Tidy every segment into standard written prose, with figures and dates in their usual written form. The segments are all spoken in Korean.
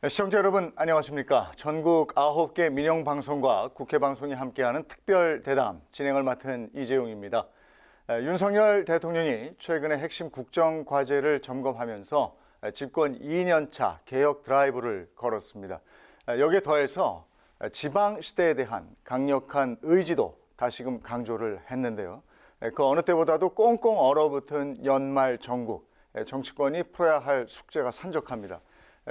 시청자 여러분 안녕하십니까. 전국 9개 민영방송과 국회방송이 함께하는 특별 대담 진행을 맡은 이재용입니다. 윤석열 대통령이 최근에 핵심 국정과제를 점검하면서 집권 2년차 개혁 드라이브를 걸었습니다. 여기에 더해서 지방시대에 대한 강력한 의지도 다시금 강조를 했는데요. 그 어느 때보다도 꽁꽁 얼어붙은 연말 정국, 정치권이 풀어야 할 숙제가 산적합니다.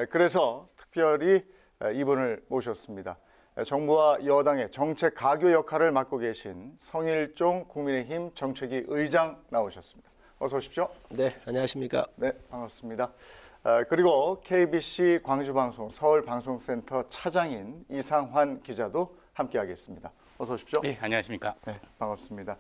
그래서 특별히 이분을 모셨습니다. 정부와 여당의 정책 가교 역할을 맡고 계신 성일종 국민의힘 정책위 의장 나오셨습니다. 어서 오십시오. 네, 안녕하십니까. 네, 반갑습니다. 그리고 KBC 광주방송 서울방송센터 차장인 이상환 기자도 함께하겠습니다. 어서 오십시오. 네, 안녕하십니까. 네, 반갑습니다.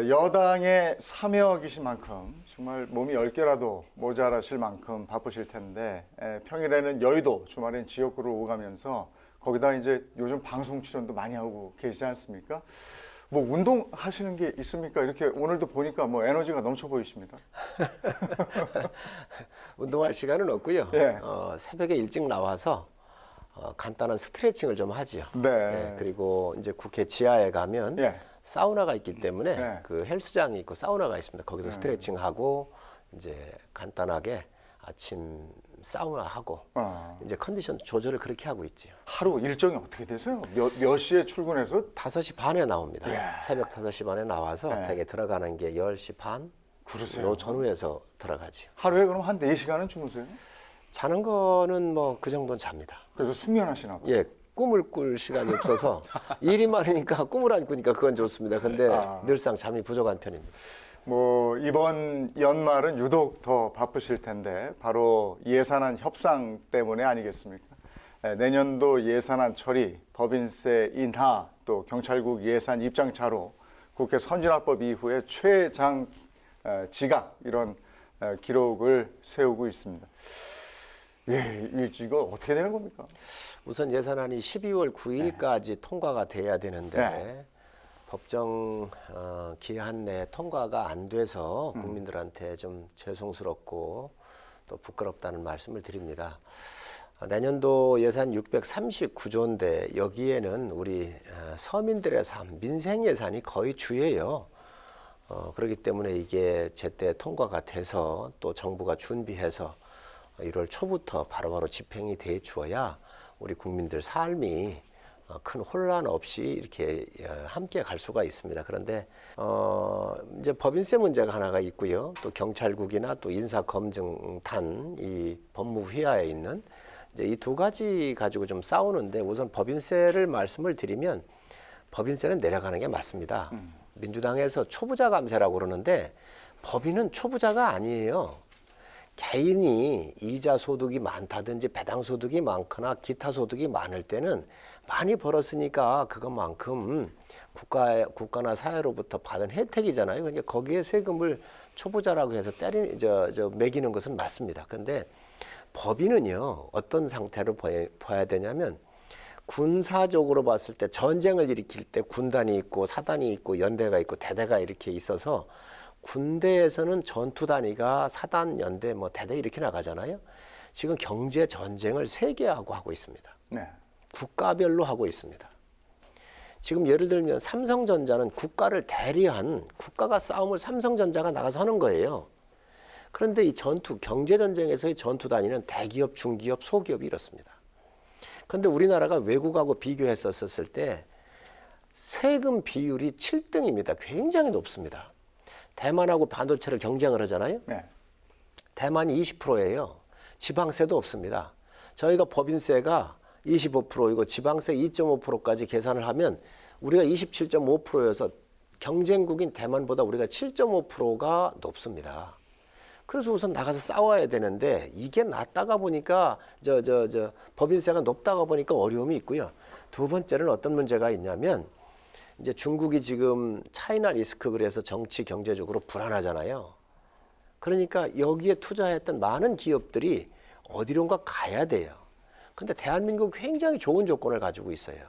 여당의 사명이신 만큼 정말 몸이 10개라도 모자라실 만큼 바쁘실 텐데 평일에는 여의도, 주말엔 지역구를 오가면서 거기다 이제 요즘 방송 출연도 많이 하고 계시지 않습니까? 뭐 운동하시는 게 있습니까? 이렇게 오늘도 보니까 뭐 에너지가 넘쳐 보이십니다. 운동할 시간은 없고요. 예. 새벽에 일찍 나와서 간단한 스트레칭을 좀 하지요. 네. 예, 그리고 이제 국회 지하에 가면 예. 사우나가 있기 때문에 네. 그 헬스장이 있고 사우나가 있습니다. 거기서 스트레칭하고 이제 간단하게 아침 사우나하고 이제 컨디션 조절을 그렇게 하고 있지요. 하루 일정이 어떻게 되세요? 몇 시에 출근해서? 5시 반에 나옵니다. 예. 새벽 5시 반에 나와서 네. 댁에 들어가는 게 10시 반? 그러세요? 요 전후에서 들어가지요. 하루에 그럼 한 4시간은 주무세요? 자는 거는 뭐 그 정도는 잡니다. 그래서 숙면하시나 봐요. 예, 꿈을 꿀 시간이 없어서 일이 많으니까 꿈을 안 꾸니까 그건 좋습니다. 근데 늘상 잠이 부족한 편입니다. 뭐 이번 연말은 유독 더 바쁘실 텐데 바로 예산안 협상 때문에 아니겠습니까? 내년도 예산안 처리, 법인세 인하, 또 경찰국 예산 입장차로 국회 선진화법 이후에 최장 지각 이런 기록을 세우고 있습니다. 예, 이거 어떻게 되는 겁니까? 우선 예산안이 12월 9일까지 통과가 돼야 되는데 네. 법정 기한 내에 통과가 안 돼서 국민들한테 좀 죄송스럽고 또 부끄럽다는 말씀을 드립니다. 내년도 예산 639조인데 여기에는 우리 서민들의 삶, 민생 예산이 거의 주예요. 그렇기 때문에 이게 제때 통과가 돼서 또 정부가 준비해서 1월 초부터 바로바로 집행이 돼 주어야 우리 국민들 삶이 큰 혼란 없이 이렇게 함께 갈 수가 있습니다. 그런데 이제 법인세 문제가 하나가 있고요. 또 경찰국이나 또 인사검증단 이 법무부 휘하에 있는 이제 이 두 가지 가지고 좀 싸우는데 우선 법인세를 말씀을 드리면 법인세는 내려가는 게 맞습니다. 민주당에서 초부자 감세라고 그러는데 법인은 초부자가 아니에요. 개인이 이자 소득이 많다든지 배당 소득이 많거나 기타 소득이 많을 때는 많이 벌었으니까 그것만큼 국가나 사회로부터 받은 혜택이잖아요. 그러니까 거기에 세금을 초부자라고 해서 매기는 것은 맞습니다. 근데 법인은요, 어떤 상태로 봐야 되냐면 군사적으로 봤을 때 전쟁을 일으킬 때 군단이 있고 사단이 있고 연대가 있고 대대가 이렇게 있어서 군대에서는 전투 단위가 사단, 연대, 뭐 대대 이렇게 나가잖아요. 지금 경제 전쟁을 세계하고 하고 있습니다. 네. 국가별로 하고 있습니다. 지금 예를 들면 삼성전자는 국가를 대리한 국가가 싸움을 삼성전자가 나가서 하는 거예요. 그런데 이 경제 전쟁에서의 전투 단위는 대기업, 중기업, 소기업이 이렇습니다. 그런데 우리나라가 외국하고 비교했었을 때 세금 비율이 7등입니다. 굉장히 높습니다. 대만하고 반도체를 경쟁을 하잖아요. 네. 대만이 20%예요. 지방세도 없습니다. 저희가 법인세가 25%이고 지방세 2.5%까지 계산을 하면 우리가 27.5%여서 경쟁국인 대만보다 우리가 7.5%가 높습니다. 그래서 우선 나가서 싸워야 되는데 이게 낮다가 보니까 법인세가 높다가 보니까 어려움이 있고요. 두 번째는 어떤 문제가 있냐면 이제 중국이 지금 차이나 리스크 그래서 정치 경제적으로 불안하잖아요. 그러니까 여기에 투자했던 많은 기업들이 어디론가 가야 돼요. 근데 대한민국 굉장히 좋은 조건을 가지고 있어요.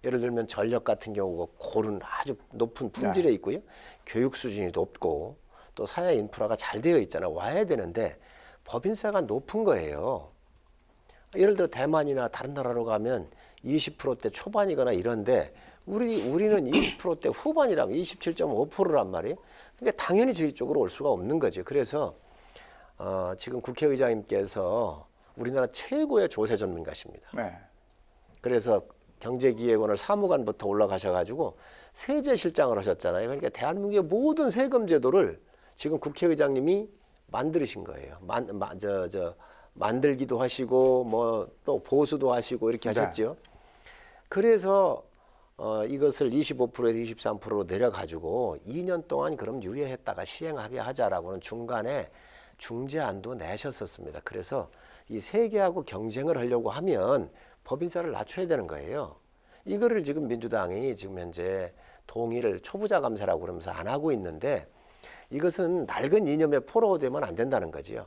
예를 들면 전력 같은 경우가 고른 아주 높은 품질에 있고요. 교육 수준이 높고 또 사회 인프라가 잘 되어 있잖아요. 와야 되는데 법인세가 높은 거예요. 예를 들어 대만이나 다른 나라로 가면 20%대 초반이거나 이런데 우리는 20%대 후반이라면 27.5%란 말이에요. 그러니까 당연히 저희 쪽으로 올 수가 없는 거죠. 그래서 지금 국회의장님께서 우리나라 최고의 조세 전문가십니다. 네. 그래서 경제기획원을 사무관부터 올라가셔가지고 세제실장을 하셨잖아요. 그러니까 대한민국의 모든 세금 제도를 지금 국회의장님이 만드신 거예요. 만들기도 하시고 뭐 또 보수도 하시고 이렇게 하셨죠. 그래서 이것을 25%에서 23%로 내려가지고 2년 동안 그럼 유예했다가 시행하게 하자라고는 중간에 중재안도 내셨었습니다. 그래서 이 세계하고 경쟁을 하려고 하면 법인세를 낮춰야 되는 거예요. 이거를 지금 민주당이 지금 현재 동의를 초부자 감세라고 그러면서 안 하고 있는데 이것은 낡은 이념에 포로되면 안 된다는 거지요.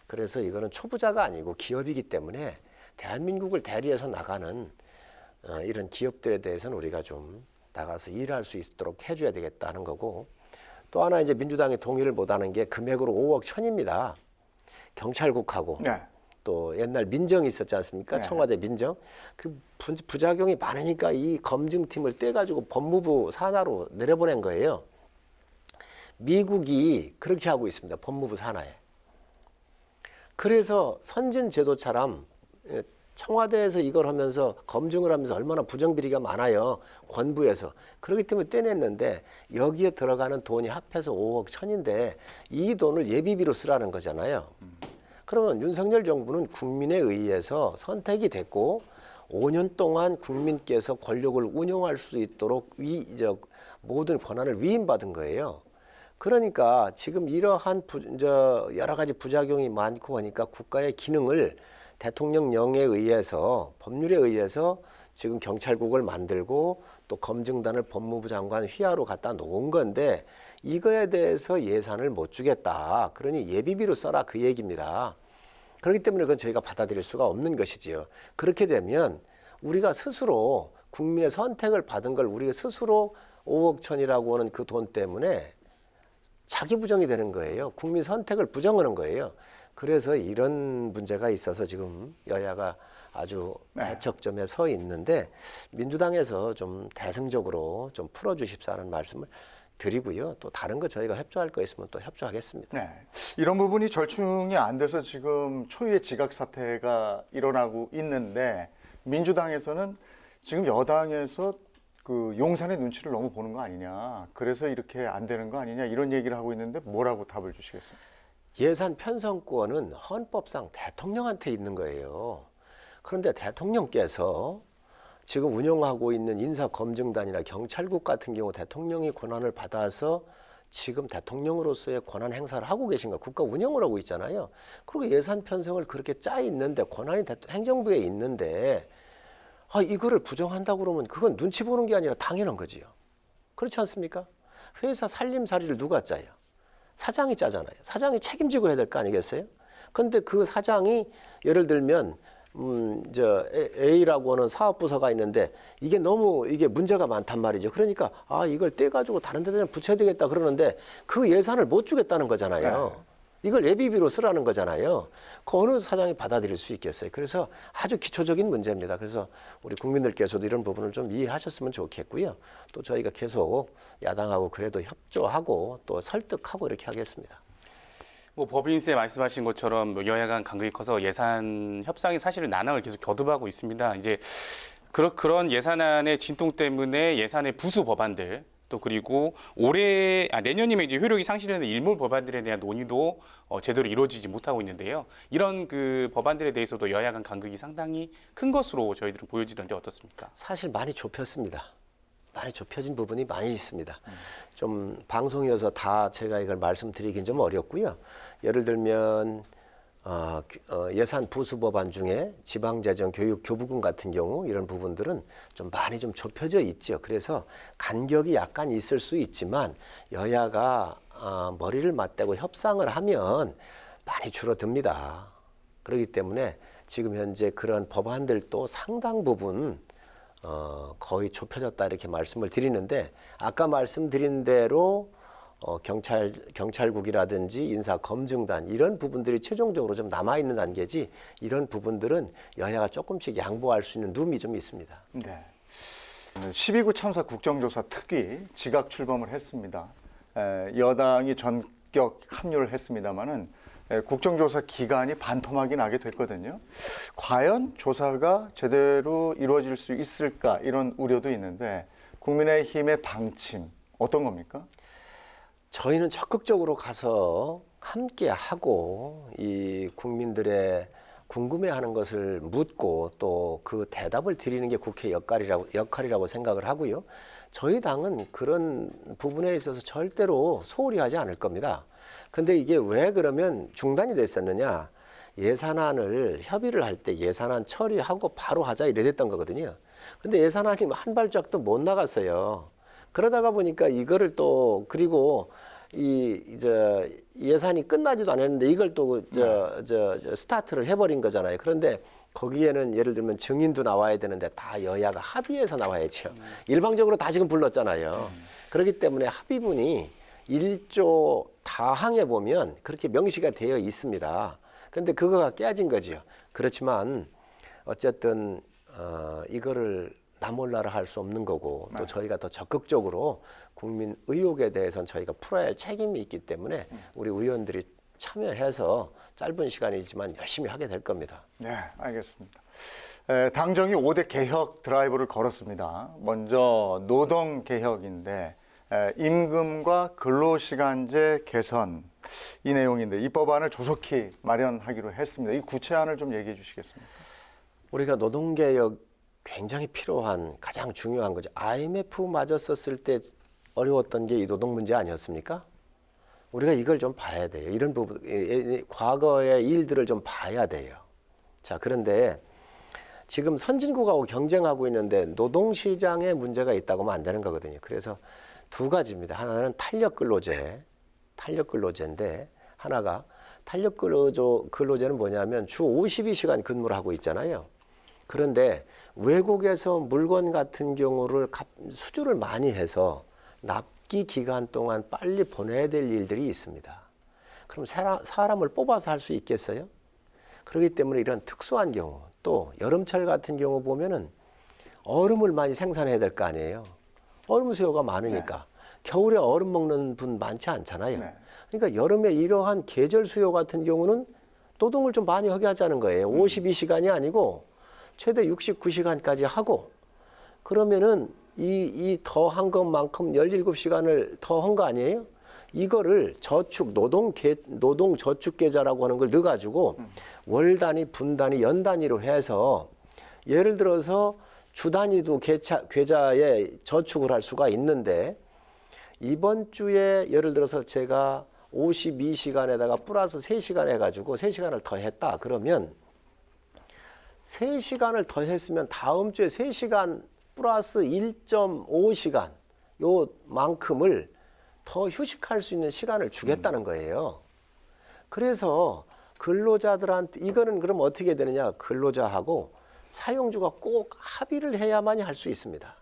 그래서 이거는 초부자가 아니고 기업이기 때문에 대한민국을 대리해서 나가는 이런 기업들에 대해서는 우리가 좀 나가서 일할 수 있도록 해줘야 되겠다는 거고 또 하나 이제 민주당이 동의를 못하는 게 금액으로 5억 천입니다. 경찰국하고 네. 또 옛날 민정이 있었지 않습니까? 네. 청와대 민정. 그 부작용이 많으니까 이 검증팀을 떼가지고 법무부 산하로 내려보낸 거예요. 미국이 그렇게 하고 있습니다. 법무부 산하에. 그래서 선진 제도처럼 청와대에서 이걸 하면서 검증을 하면서 얼마나 부정비리가 많아요. 권부에서. 그렇기 때문에 떼냈는데 여기에 들어가는 돈이 합해서 5억 천인데 이 돈을 예비비로 쓰라는 거잖아요. 그러면 윤석열 정부는 국민에 의해서 선택이 됐고 5년 동안 국민께서 권력을 운영할 수 있도록 모든 권한을 위임받은 거예요. 그러니까 지금 이러한 여러 가지 부작용이 많고 하니까 국가의 기능을 대통령령에 의해서 법률에 의해서 지금 경찰국을 만들고 또 검증단을 법무부 장관 휘하로 갖다 놓은 건데 이거에 대해서 예산을 못 주겠다. 그러니 예비비로 써라 그 얘기입니다. 그렇기 때문에 그건 저희가 받아들일 수가 없는 것이지요. 그렇게 되면 우리가 스스로 국민의 선택을 받은 걸 우리가 스스로 5억 천이라고 하는 그 돈 때문에 자기 부정이 되는 거예요. 국민 선택을 부정하는 거예요. 그래서 이런 문제가 있어서 지금 여야가 아주 대척점에 서 있는데 민주당에서 좀 대승적으로 좀 풀어주십사는 말씀을 드리고요. 또 다른 거 저희가 협조할 거 있으면 또 협조하겠습니다. 네. 이런 부분이 절충이 안 돼서 지금 초유의 지각 사태가 일어나고 있는데 민주당에서는 지금 여당에서 그 용산의 눈치를 너무 보는 거 아니냐. 그래서 이렇게 안 되는 거 아니냐. 이런 얘기를 하고 있는데 뭐라고 답을 주시겠습니까? 예산 편성권은 헌법상 대통령한테 있는 거예요. 그런데 대통령께서 지금 운영하고 있는 인사검증단이나 경찰국 같은 경우 대통령이 권한을 받아서 지금 대통령으로서의 권한 행사를 하고 계신 거 국가 운영을 하고 있잖아요. 그리고 예산 편성을 그렇게 짜 있는데 권한이 행정부에 있는데 이거를 부정한다고 그러면 그건 눈치 보는 게 아니라 당연한 거지요. 그렇지 않습니까? 회사 살림살이를 누가 짜요? 사장이 짜잖아요. 사장이 책임지고 해야 될 거 아니겠어요? 근데 그 사장이 예를 들면 A라고 하는 사업부서가 있는데 이게 너무 문제가 많단 말이죠. 그러니까 이걸 떼가지고 다른 데다 붙여야 되겠다 그러는데 그 예산을 못 주겠다는 거잖아요. 네. 이걸 예비비로 쓰라는 거잖아요. 그 어느 사장이 받아들일 수 있겠어요. 그래서 아주 기초적인 문제입니다. 그래서 우리 국민들께서도 이런 부분을 좀 이해하셨으면 좋겠고요. 또 저희가 계속 야당하고 그래도 협조하고 또 설득하고 이렇게 하겠습니다. 뭐 법인세 말씀하신 것처럼 여야 간 간극이 커서 예산 협상이 사실은 난항을 계속 거듭하고 있습니다. 이제 그런 예산안의 진통 때문에 예산의 부수 법안들 또 그리고 내년이면 이제 효력이 상실되는 일몰 법안들에 대한 논의도 제대로 이루어지지 못하고 있는데요. 이런 그 법안들에 대해서도 여야 간 간극이 상당히 큰 것으로 저희들은 보여지던데 어떻습니까? 사실 많이 좁혔습니다. 많이 좁혀진 부분이 많이 있습니다. 좀 방송이어서 다 제가 이걸 말씀드리긴 좀 어렵고요. 예를 들면 예산 부수 법안 중에 지방재정, 교육, 교부금 같은 경우 이런 부분들은 좀 많이 좀 좁혀져 있죠. 그래서 간격이 약간 있을 수 있지만 여야가 머리를 맞대고 협상을 하면 많이 줄어듭니다. 그렇기 때문에 지금 현재 그런 법안들도 상당 부분 거의 좁혀졌다 이렇게 말씀을 드리는데 아까 말씀드린 대로 경찰국이라든지 인사검증단 이런 부분들이 최종적으로 좀 남아있는 단계지 이런 부분들은 여야가 조금씩 양보할 수 있는 룸이 좀 있습니다. 네. 12구 참사 국정조사 특위 지각 출범을 했습니다. 여당이 전격 합류를 했습니다마는 국정조사 기간이 반토막이 나게 됐거든요. 과연 조사가 제대로 이루어질 수 있을까 이런 우려도 있는데 국민의힘의 방침 어떤 겁니까? 저희는 적극적으로 가서 함께 하고 이 국민들의 궁금해하는 것을 묻고 또 그 대답을 드리는 게 국회 역할이라고 생각을 하고요. 저희 당은 그런 부분에 있어서 절대로 소홀히 하지 않을 겁니다. 근데 이게 왜 그러면 중단이 됐었느냐? 예산안을 협의를 할 때 예산안 처리하고 바로 하자 이래 됐던 거거든요. 근데 예산안이 한 발짝도 못 나갔어요. 그러다가 보니까 이거를 또 그리고 예산이 끝나지도 않았는데 이걸 또 스타트를 해버린 거잖아요. 그런데 거기에는 예를 들면 증인도 나와야 되는데 다 여야가 합의해서 나와야죠. 일방적으로 다 지금 불렀잖아요. 그렇기 때문에 합의문이 1조 다항에 보면 그렇게 명시가 되어 있습니다. 근데 그거가 깨진 거죠. 그렇지만 어쨌든 이거를 나몰라라 할 수 없는 거고 또 저희가 더 적극적으로 국민 의혹에 대해서는 저희가 풀어야 할 책임이 있기 때문에 우리 의원들이 참여해서 짧은 시간이지만 열심히 하게 될 겁니다. 네, 알겠습니다. 당정이 5대 개혁 드라이브를 걸었습니다. 먼저 노동 개혁인데 임금과 근로시간제 개선 이 내용인데 이 법안을 조속히 마련하기로 했습니다. 이 구체안을 좀 얘기해 주시겠습니까? 우리가 노동개혁 굉장히 필요한 가장 중요한 거죠. IMF 맞았었을 때 어려웠던 게 이 노동 문제 아니었습니까? 우리가 이걸 좀 봐야 돼요. 이런 부분, 과거의 일들을 좀 봐야 돼요. 자, 그런데 지금 선진국하고 경쟁하고 있는데 노동시장에 문제가 있다고 하면 안 되는 거거든요. 그래서 두 가지입니다. 하나는 탄력근로제인데 하나가 탄력근로제는 뭐냐면 주 52시간 근무를 하고 있잖아요. 그런데 외국에서 물건 같은 경우를 수주를 많이 해서 납기 기간 동안 빨리 보내야 될 일들이 있습니다. 그럼 사람을 뽑아서 할 수 있겠어요? 그렇기 때문에 이런 특수한 경우 또 여름철 같은 경우 보면은 얼음을 많이 생산해야 될 거 아니에요. 얼음 수요가 많으니까. 겨울에 얼음 먹는 분 많지 않잖아요. 그러니까 여름에 이러한 계절 수요 같은 경우는 노동을 좀 많이 하게 하자는 거예요. 52시간이 아니고 최대 69시간까지 하고 그러면은 이 더 한 것만큼 17시간을 더 한 거 아니에요? 이거를 노동 저축 계좌라고 하는 걸 넣어가지고 월 단위, 분 단위, 연 단위로 해서 예를 들어서 주 단위도 계좌에 저축을 할 수가 있는데 이번 주에 예를 들어서 제가 52시간에다가 플러스 3시간 해가지고 3시간을 더 했다. 그러면 3시간을 더 했으면 다음 주에 3시간 플러스 1.5시간 요만큼을 더 휴식할 수 있는 시간을 주겠다는 거예요. 그래서 근로자들한테 이거는 그럼 어떻게 되느냐? 근로자하고 사용주가 꼭 합의를 해야만이 할 수 있습니다.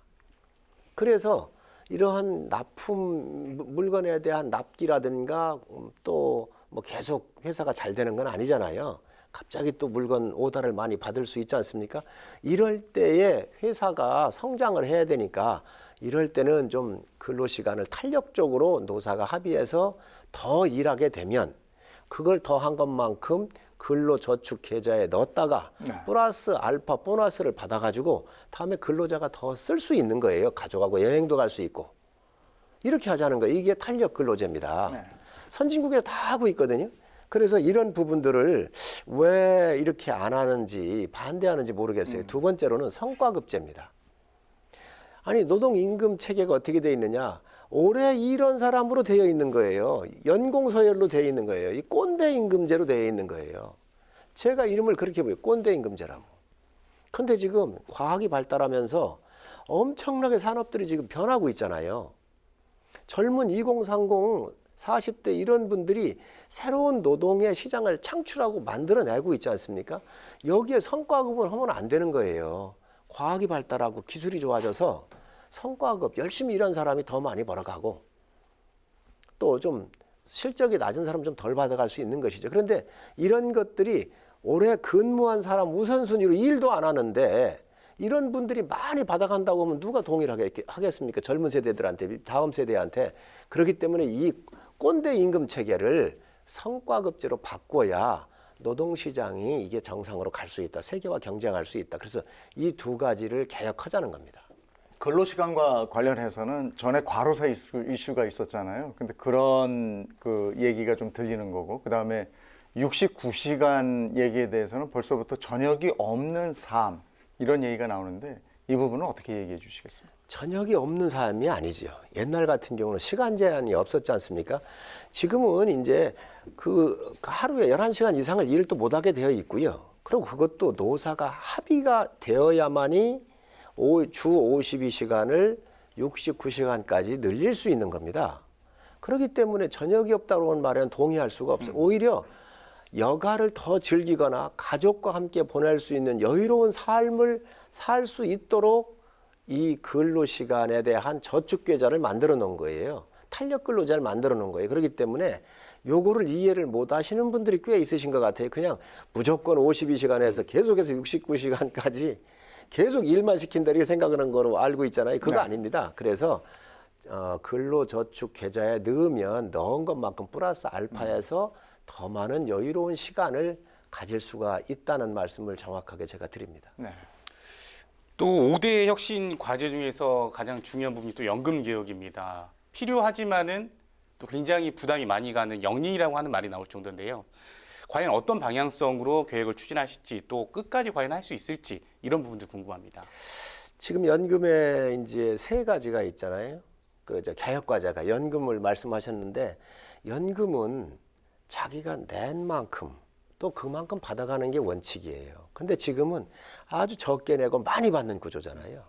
그래서 이러한 납품 물건에 대한 납기라든가 또 뭐 계속 회사가 잘 되는 건 아니잖아요. 갑자기 또 물건 오더를 많이 받을 수 있지 않습니까? 이럴 때에 회사가 성장을 해야 되니까 이럴 때는 좀 근로시간을 탄력적으로 노사가 합의해서 더 일하게 되면 그걸 더 한 것만큼 근로저축 계좌에 넣었다가 플러스 알파 보너스를 받아가지고 다음에 근로자가 더 쓸 수 있는 거예요. 가져가고 여행도 갈 수 있고. 이렇게 하자는 거예요. 이게 탄력 근로제입니다. 선진국에 다 하고 있거든요. 그래서 이런 부분들을 왜 이렇게 안 하는지 반대하는지 모르겠어요. 두 번째로는 성과급제입니다. 아니 노동임금 체계가 어떻게 되어 있느냐. 오래 일한 사람으로 되어 있는 거예요. 연공서열로 되어 있는 거예요. 이 꼰대임금제로 되어 있는 거예요. 제가 이름을 그렇게 보여요. 꼰대임금제라고. 그런데 지금 과학이 발달하면서 엄청나게 산업들이 지금 변하고 있잖아요. 젊은 2030, 40대 이런 분들이 새로운 노동의 시장을 창출하고 만들어내고 있지 않습니까? 여기에 성과급을 하면 안 되는 거예요. 과학이 발달하고 기술이 좋아져서 성과급 열심히 일한 사람이 더 많이 벌어가고 또 좀 실적이 낮은 사람 좀 덜 받아갈 수 있는 것이죠. 그런데 이런 것들이 오래 근무한 사람 우선순위로 일도 안 하는데 이런 분들이 많이 받아간다고 하면 누가 동의를 하겠습니까? 젊은 세대들한테, 다음 세대한테. 그렇기 때문에 이 꼰대 임금 체계를 성과급제로 바꿔야 노동시장이 이게 정상으로 갈 수 있다. 세계와 경쟁할 수 있다. 그래서 이 두 가지를 개혁하자는 겁니다. 근로시간과 관련해서는 전에 과로사 이슈가 있었잖아요. 근데 그런 그 얘기가 좀 들리는 거고, 그 다음에 69시간 얘기에 대해서는 벌써부터 저녁이 없는 삶, 이런 얘기가 나오는데 이 부분은 어떻게 얘기해 주시겠습니까? 저녁이 없는 삶이 아니죠. 옛날 같은 경우는 시간 제한이 없었지 않습니까? 지금은 이제 그 하루에 11시간 이상을 일을 또 못하게 되어 있고요. 그리고 그것도 노사가 합의가 되어야만이 주 52시간을 69시간까지 늘릴 수 있는 겁니다. 그렇기 때문에 저녁이 없다고 하는 말에는 동의할 수가 없어요. 오히려 여가를 더 즐기거나 가족과 함께 보낼 수 있는 여유로운 삶을 살 수 있도록 이 근로시간에 대한 저축계좌를 만들어 놓은 거예요. 탄력근로자를 만들어 놓은 거예요. 그렇기 때문에 요거를 이해를 못 하시는 분들이 꽤 있으신 것 같아요. 그냥 무조건 52시간에서 계속해서 69시간까지 계속 일만 시킨다 이렇게 생각하는 거로 알고 있잖아요. 그거 네. 아닙니다. 그래서 근로저축계좌에 넣으면 넣은 것만큼 플러스 알파해서 더 많은 여유로운 시간을 가질 수가 있다는 말씀을 정확하게 제가 드립니다. 네. 또 5대 혁신 과제 중에서 가장 중요한 부분이 또 연금 개혁입니다. 필요하지만은 또 굉장히 부담이 많이 가는 영리라고 하는 말이 나올 정도인데요. 과연 어떤 방향성으로 계획을 추진하실지 또 끝까지 과연 할 수 있을지 이런 부분도 궁금합니다. 지금 연금에 이제 세 가지가 있잖아요. 개혁 과제가 연금을 말씀하셨는데 연금은 자기가 낸 만큼 또 그만큼 받아가는 게 원칙이에요. 근데 지금은 아주 적게 내고 많이 받는 구조잖아요.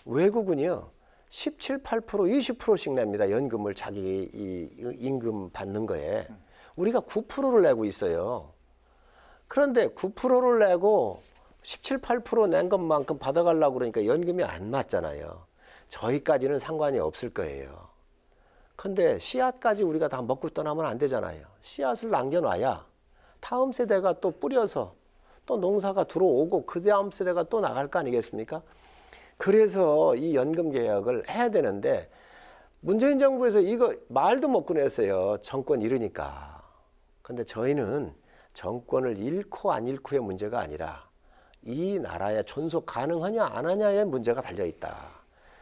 외국은요, 17, 8%, 20%씩 냅니다. 연금을 자기 이 임금 받는 거에. 우리가 9%를 내고 있어요. 그런데 9%를 내고 17, 8%낸 것만큼 받아가려고 그러니까 연금이 안 맞잖아요. 저희까지는 상관이 없을 거예요. 근데 씨앗까지 우리가 다 먹고 떠나면 안 되잖아요. 씨앗을 남겨놔야 다음 세대가 또 뿌려서 또 농사가 들어오고 그 다음 세대가 또 나갈 거 아니겠습니까? 그래서 이 연금 개혁을 해야 되는데 문재인 정부에서 이거 말도 못 꺼냈어요. 정권 잃으니까. 근데 저희는 정권을 잃고 안 잃고의 문제가 아니라 이 나라에 존속 가능하냐 안 하냐의 문제가 달려있다.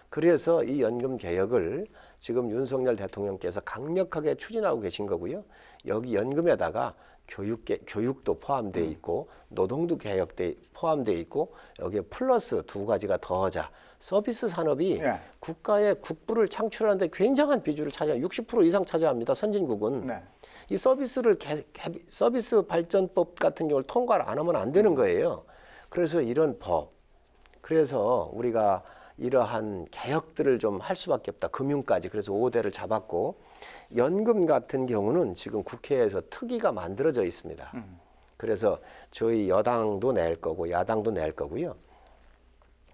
그래서 이 연금 개혁을 지금 윤석열 대통령께서 강력하게 추진하고 계신 거고요. 여기 연금에다가 교육도 포함되어 있고 노동도 포함되어 있고 여기에 플러스 두 가지가 더하자. 서비스 산업이 네. 국가의 국부를 창출하는데 굉장한 비중을 차지합니다. 60% 이상 차지합니다. 선진국은. 네. 이 서비스를 서비스 발전법 같은 경우를 통과를 안 하면 안 되는 거예요. 그래서 이런 법, 그래서 우리가 이러한 개혁들을 좀 할 수밖에 없다. 금융까지. 그래서 5대를 잡았고 연금 같은 경우는 지금 국회에서 특위가 만들어져 있습니다. 그래서 저희 여당도 낼 거고 야당도 낼 거고요.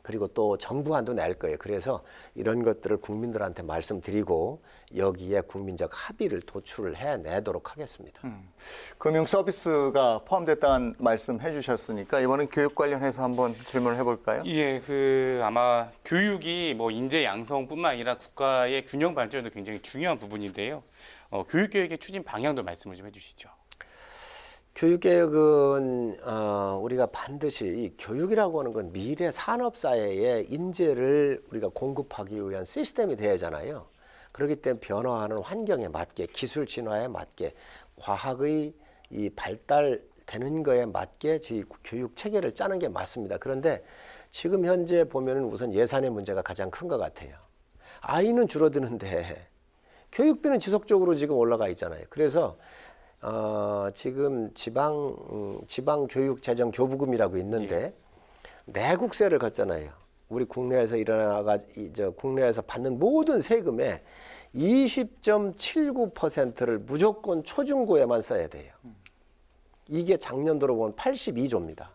그리고 또 정부안도 낼 거예요. 그래서 이런 것들을 국민들한테 말씀드리고 여기에 국민적 합의를 도출을 해내도록 하겠습니다. 금융 서비스가 포함됐다는 말씀해 주셨으니까 이번엔 교육 관련해서 한번 질문을 해볼까요? 예, 아마 교육이 뭐 인재 양성뿐만 아니라 국가의 균형 발전에도 굉장히 중요한 부분인데요. 교육 계획의 추진 방향도 말씀을 좀 해주시죠. 교육개혁은 우리가 반드시 이 교육이라고 하는 건 미래 산업사회의 인재를 우리가 공급하기 위한 시스템이 되어야 하잖아요. 그렇기 때문에 변화하는 환경에 맞게 기술 진화에 맞게 과학의 이 발달되는 거에 맞게 교육 체계를 짜는 게 맞습니다. 그런데 지금 현재 보면은 우선 예산의 문제가 가장 큰 것 같아요. 아이는 줄어드는데 교육비는 지속적으로 지금 올라가 있잖아요. 그래서 지금 지방교육재정 교부금이라고 있는데 내국세를 걷잖아요. 우리 국내에서 국내에서 받는 모든 세금의 20.79%를 무조건 초중고에만 써야 돼요. 이게 작년도로 보면 82조입니다.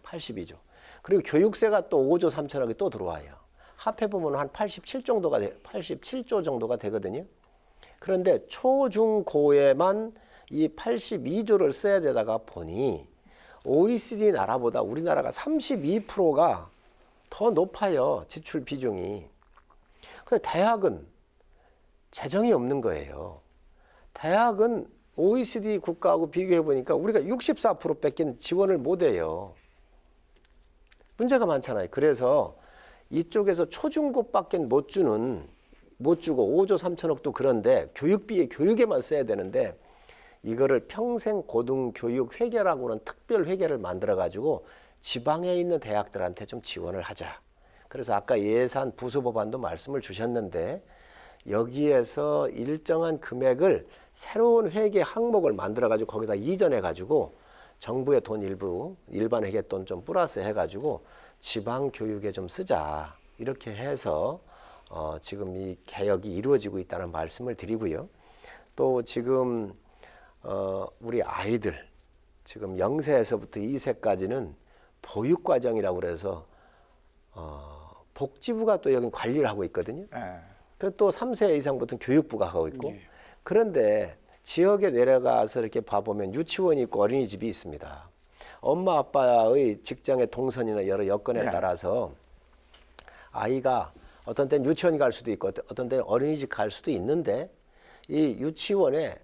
82조. 그리고 교육세가 또 5조 3천억이 또 들어와요. 합해보면 한 87조 정도가 되거든요. 그런데 초중고에만 이 82조를 써야 되다가 보니 OECD 나라보다 우리나라가 32%가 더 높아요. 지출 비중이. 근데 대학은 재정이 없는 거예요. 대학은 OECD 국가하고 비교해 보니까 우리가 64%밖에 지원을 못 해요. 문제가 많잖아요. 그래서 이쪽에서 초중고밖에 못 주고 5조 3천억도 그런데 교육에만 써야 되는데 이거를 평생 고등교육 회계라고는 특별 회계를 만들어 가지고 지방에 있는 대학들한테 좀 지원을 하자. 그래서 아까 예산 부수 법안도 말씀을 주셨는데 여기에서 일정한 금액을 새로운 회계 항목을 만들어 가지고 거기다 이전해 가지고 정부의 돈 일부 일반 회계돈 좀 플러스 해 가지고 지방 교육에 좀 쓰자. 이렇게 해서 지금 이 개혁이 이루어지고 있다는 말씀을 드리고요. 또 지금 우리 아이들 지금 0세에서부터 2세까지는 보육과정이라고 그래서 복지부가 또 여기 관리를 하고 있거든요. 그 또 3세 이상부터는 교육부가 하고 있고 그런데 지역에 내려가서 이렇게 봐보면 유치원이 있고 어린이집이 있습니다. 엄마 아빠의 직장의 동선이나 여러 여건에 따라서 아이가 어떤 때는 유치원 갈 수도 있고 어떤 때는 어린이집 갈 수도 있는데 이 유치원에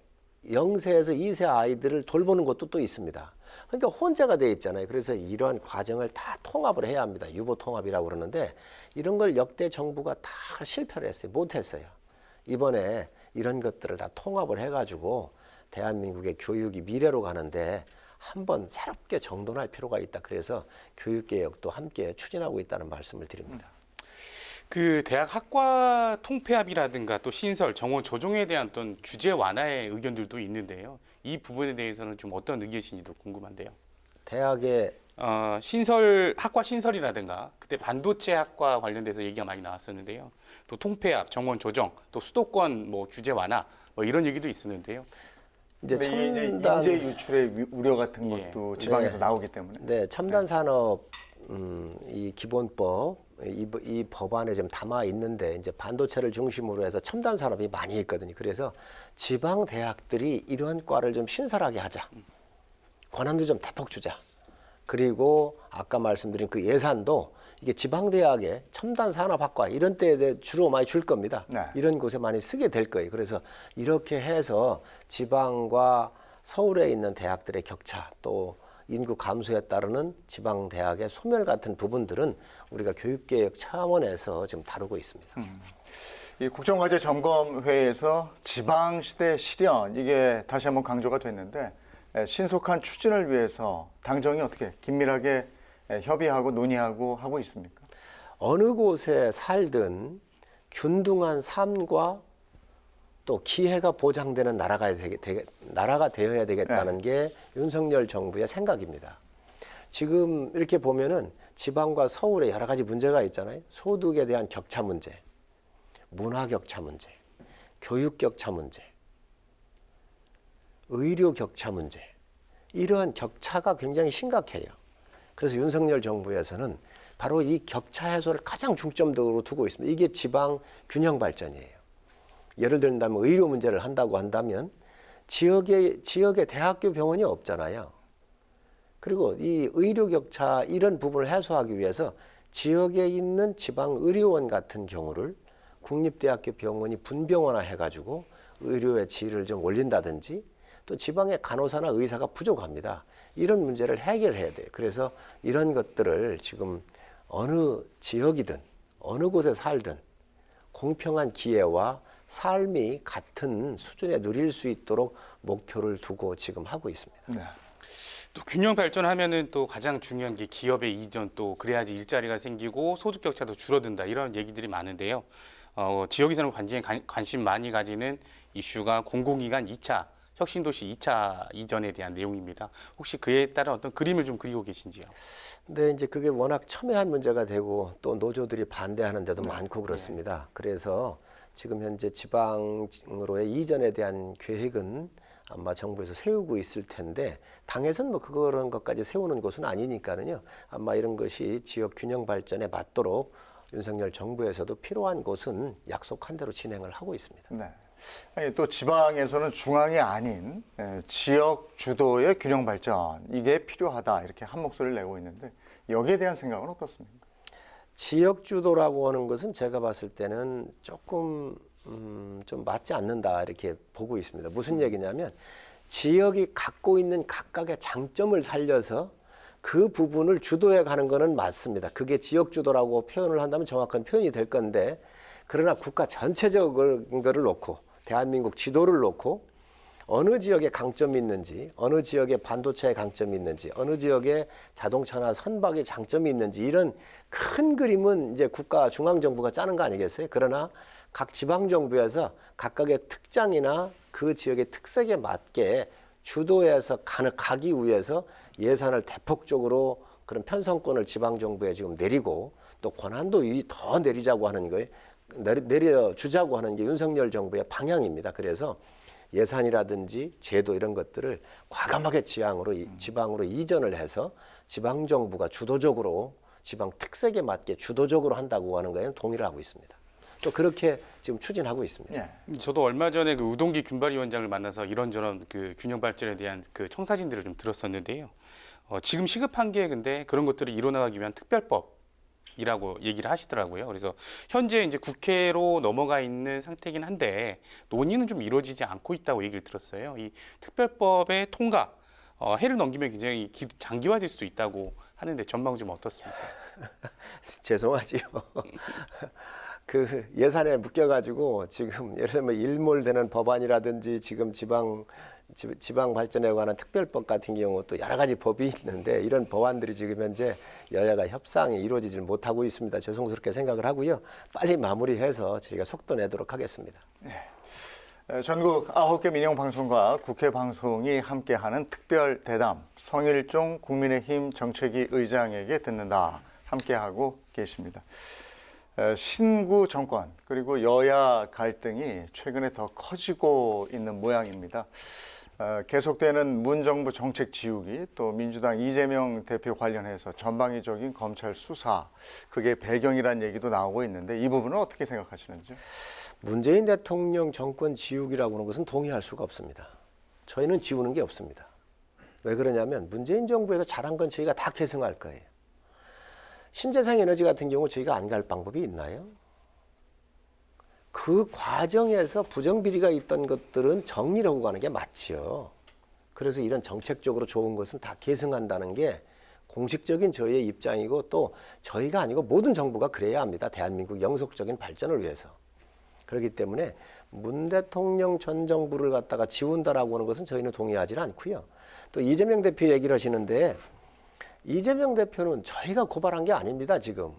0세에서 2세 아이들을 돌보는 것도 또 있습니다. 그러니까 혼자가 돼 있잖아요. 그래서 이러한 과정을 다 통합을 해야 합니다. 유보 통합이라고 그러는데 이런 걸 역대 정부가 다 실패를 했어요. 못했어요. 이번에 이런 것들을 다 통합을 해가지고 대한민국의 교육이 미래로 가는데 한번 새롭게 정돈할 필요가 있다. 그래서 교육개혁도 함께 추진하고 있다는 말씀을 드립니다. 그 대학 학과 통폐합이라든가 또 신설, 정원 조정에 대한 어떤 규제 완화의 의견들도 있는데요. 이 부분에 대해서는 좀 어떤 의견이신지도 궁금한데요. 대학의 학과 신설이라든가 그때 반도체 학과 관련돼서 얘기가 많이 나왔었는데요. 또 통폐합, 정원 조정, 또 수도권 뭐 규제 완화 뭐 이런 얘기도 있었는데요. 이제 근데 첨단 인재 유출의 우려 같은 것도 지방에서 네. 나오기 때문에. 네, 첨단 산업 이 기본법 이 법안에 좀 담아 있는데 이제 반도체를 중심으로 해서 첨단 산업이 많이 있거든요. 그래서 지방 대학들이 이러한 과를 좀 신설하게 하자. 권한도 좀 대폭 주자. 그리고 아까 말씀드린 그 예산도 이게 지방 대학에 첨단 산업학과 이런 때에 주로 많이 줄 겁니다. 네. 이런 곳에 많이 쓰게 될 거예요. 그래서 이렇게 해서 지방과 서울에 있는 대학들의 격차 또 인구 감소에 따르는 지방 대학의 소멸 같은 부분들은 우리가 교육개혁 차원에서 지금 다루고 있습니다. 이 국정과제 점검회에서 지방시대 실현 이게 다시 한번 강조가 됐는데 신속한 추진을 위해서 당정이 어떻게 긴밀하게 협의하고 논의하고 하고 있습니까? 어느 곳에 살든 균등한 삶과 또 기회가 보장되는 나라가 되어야 되겠다는 게 윤석열 정부의 생각입니다. 지금 이렇게 보면은 지방과 서울에 여러 가지 문제가 있잖아요. 소득에 대한 격차 문제, 문화 격차 문제, 교육 격차 문제, 의료 격차 문제. 이러한 격차가 굉장히 심각해요. 그래서 윤석열 정부에서는 바로 이 격차 해소를 가장 중점적으로 두고 있습니다. 이게 지방 균형 발전이에요. 예를 들면 의료 문제를 한다고 한다면 지역에 대학교 병원이 없잖아요. 그리고 이 의료 격차 이런 부분을 해소하기 위해서 지역에 있는 지방 의료원 같은 경우를 국립대학교 병원이 분병원화 해가지고 의료의 질을 좀 올린다든지 또 지방의 간호사나 의사가 부족합니다. 이런 문제를 해결해야 돼요. 그래서 이런 것들을 지금 어느 지역이든 어느 곳에 살든 공평한 기회와 삶이 같은 수준에 누릴 수 있도록 목표를 두고 지금 하고 있습니다. 네. 또 균형 발전하면은 또 가장 중요한 게 기업의 이전 또 그래야지 일자리가 생기고 소득 격차도 줄어든다 이런 얘기들이 많은데요. 지역에서는 관심 많이 가지는 이슈가 공공기관 2차 혁신도시 2차 이전에 대한 내용입니다. 혹시 그에 따른 어떤 그림을 좀 그리고 계신지요? 근데 이제 그게 워낙 첨예한 문제가 되고 또 노조들이 반대하는 데도 많고 그렇습니다. 그래서 지금 현재 지방으로의 이전에 대한 계획은 아마 정부에서 세우고 있을 텐데 당에서는 뭐 그런 것까지 세우는 곳은 아니니까는요. 아마 이런 것이 지역 균형 발전에 맞도록 윤석열 정부에서도 필요한 곳은 약속한 대로 진행을 하고 있습니다. 네. 아니, 또 지방에서는 중앙이 아닌 지역 주도의 균형 발전 이게 필요하다 이렇게 한 목소리를 내고 있는데 여기에 대한 생각은 어떻습니까? 지역 주도라고 하는 것은 제가 봤을 때는 조금 좀 맞지 않는다 이렇게 보고 있습니다. 무슨 얘기냐면 지역이 갖고 있는 각각의 장점을 살려서 그 부분을 주도해 가는 거는 맞습니다. 그게 지역 주도라고 표현을 한다면 정확한 표현이 될 건데 그러나 국가 전체적인 거를 놓고 대한민국 지도를 놓고 어느 지역에 강점이 있는지, 어느 지역에 반도체에 강점이 있는지, 어느 지역에 자동차나 선박에 장점이 있는지 이런 큰 그림은 이제 국가 중앙정부가 짜는 거 아니겠어요? 그러나 각 지방정부에서 각각의 특장이나 그 지역의 특색에 맞게 주도해서 가기 위해서 예산을 대폭적으로 그런 편성권을 지방정부에 지금 내리고 또 권한도 더 내리자고 하는 거예요. 내려주자고 하는 게 윤석열 정부의 방향입니다. 그래서 예산이라든지 제도 이런 것들을 과감하게 지방으로 이전을 해서 지방정부가 주도적으로 지방 특색에 맞게 주도적으로 한다고 하는 거에는 동의를 하고 있습니다. 또 그렇게 지금 추진하고 있습니다. 예. 저도 얼마 전에 그 우동기 균발위원장을 만나서 이런저런 그 균형 발전에 대한 그 청사진들을 좀 들었었는데요. 지금 시급한 게 근데 그런 것들을 이뤄나가기 위한 특별법이라고 얘기를 하시더라고요. 그래서 현재 이제 국회로 넘어가 있는 상태긴 한데 논의는 좀 이루어지지 않고 있다고 얘기를 들었어요. 이 특별법의 통과 해를 넘기면 굉장히 장기화될 수도 있다고 하는데 전망 좀 어떻습니까? 죄송하지요. 그 예산에 묶여가지고 지금 예를 들면 일몰되는 법안이라든지 지금 지방 발전에 관한 특별법 같은 경우 또 여러 가지 법이 있는데 이런 법안들이 지금 현재 여야가 협상이 이루어지지 못하고 있습니다. 죄송스럽게 생각을 하고요. 빨리 마무리해서 저희가 속도 내도록 하겠습니다. 전국 9개 민영방송과 국회 방송이 함께하는 특별 대담 성일종 국민의힘 정책위 의장에게 듣는다 함께하고 계십니다. 신구 정권 그리고 여야 갈등이 최근에 더 커지고 있는 모양입니다. 계속되는 문정부 정책 지우기 또 민주당 이재명 대표 관련해서 전방위적인 검찰 수사 그게 배경이란 얘기도 나오고 있는데 이 부분은 어떻게 생각하시는지요? 문재인 대통령 정권 지우기라고 하는 것은 동의할 수가 없습니다. 저희는 지우는 게 없습니다. 왜 그러냐면 문재인 정부에서 잘한 건 저희가 다 계승할 거예요. 신재생 에너지 같은 경우 저희가 안 갈 방법이 있나요? 그 과정에서 부정비리가 있던 것들은 정리를 하고 가는 게 맞지요. 그래서 이런 정책적으로 좋은 것은 다 계승한다는 게 공식적인 저희의 입장이고 또 저희가 아니고 모든 정부가 그래야 합니다. 대한민국 영속적인 발전을 위해서. 그렇기 때문에 문 대통령 전 정부를 갖다가 지운다라고 하는 것은 저희는 동의하지 않고요. 또 이재명 대표 얘기를 하시는데 이재명 대표는 저희가 고발한 게 아닙니다, 지금.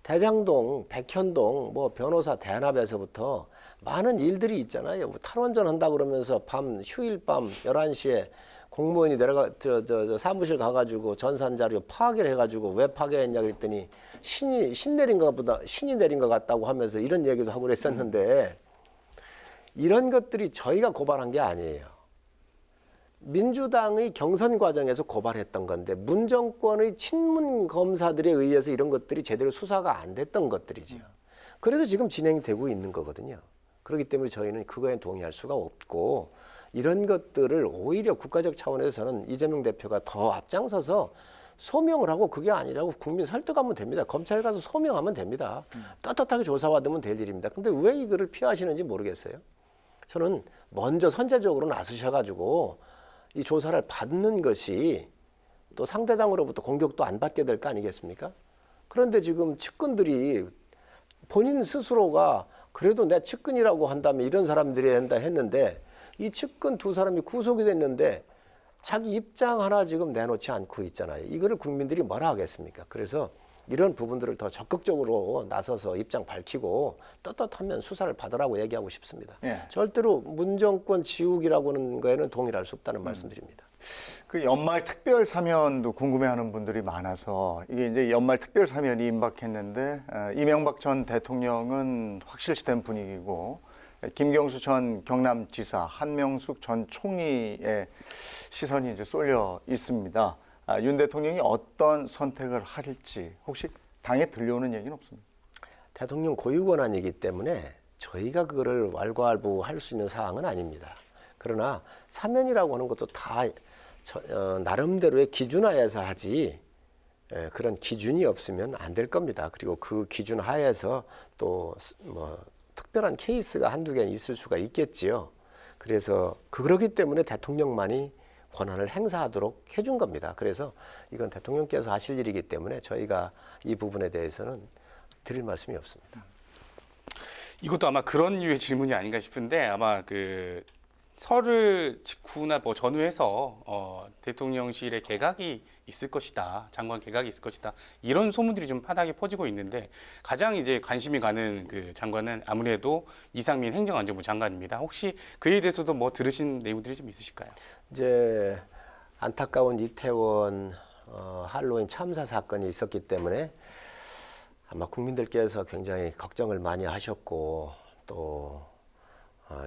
대장동, 백현동, 변호사 대납에서부터 많은 일들이 있잖아요. 탈원전 한다 그러면서 휴일 밤 11시에 공무원이 사무실 가가지고 전산 자료 파악을 해가지고 왜 파괴했냐 그랬더니 신이 내린 것 같다고 하면서 이런 얘기도 하고 그랬었는데 이런 것들이 저희가 고발한 게 아니에요. 민주당의 경선 과정에서 고발했던 건데 문 정권의 친문 검사들에 의해서 이런 것들이 제대로 수사가 안 됐던 것들이죠. 그래서 지금 진행이 되고 있는 거거든요. 그렇기 때문에 저희는 그거에 동의할 수가 없고 이런 것들을 오히려 국가적 차원에서 저는 이재명 대표가 더 앞장서서 소명을 하고 그게 아니라고 국민 설득하면 됩니다. 검찰 가서 소명하면 됩니다. 떳떳하게 조사받으면 될 일입니다. 근데 왜 이거를 피하시는지 모르겠어요. 저는 먼저 선제적으로 나서셔가지고 이 조사를 받는 것이 또 상대당으로부터 공격도 안 받게 될 거 아니겠습니까? 그런데 지금 측근들이 본인 스스로가 그래도 내 측근이라고 한다면 이런 사람들이 한다 했는데 이 측근 두 사람이 구속이 됐는데 자기 입장 하나 지금 내놓지 않고 있잖아요. 이거를 국민들이 뭐라 하겠습니까? 그래서 이런 부분들을 더 적극적으로 나서서 입장 밝히고 떳떳하면 수사를 받으라고 얘기하고 싶습니다. 예. 절대로 문정권 지우기라고 하는 거에는 동의할 수 없다는 말씀드립니다. 그 연말 특별 사면도 궁금해하는 분들이 많아서 이게 이제 연말 특별 사면이 임박했는데 이명박 전 대통령은 확실시된 분위기고 김경수 전 경남지사, 한명숙 전 총리의 시선이 이제 쏠려 있습니다. 윤 대통령이 어떤 선택을 할지 혹시 당에 들려오는 얘기는 없습니까? 대통령 고유 권한이기 때문에 저희가 그거를 왈가왈부할 수 있는 사항은 아닙니다. 그러나 사면이라고 하는 것도 다 나름대로의 기준하에서 하지 그런 기준이 없으면 안 될 겁니다. 그리고 그 기준 하에서 또 뭐 특별한 케이스가 한두 개 있을 수가 있겠지요. 그래서 그러기 때문에 대통령만이 권한을 행사하도록 해준 겁니다. 그래서 이건 대통령께서 하실 일이기 때문에 저희가 이 부분에 대해서는 드릴 말씀이 없습니다. 이것도 아마 그런 류의 질문이 아닌가 싶은데 아마 그 설을 직후나 뭐 전후해서 대통령실에 개각이 있을 것이다, 장관 개각이 있을 것이다 이런 소문들이 좀 파다하게 퍼지고 있는데 가장 이제 관심이 가는 그 장관은 아무래도 이상민 행정안전부 장관입니다. 혹시 그에 대해서도 뭐 들으신 내용들이 좀 있으실까요? 이제 안타까운 이태원 할로윈 참사 사건이 있었기 때문에 아마 국민들께서 굉장히 걱정을 많이 하셨고 또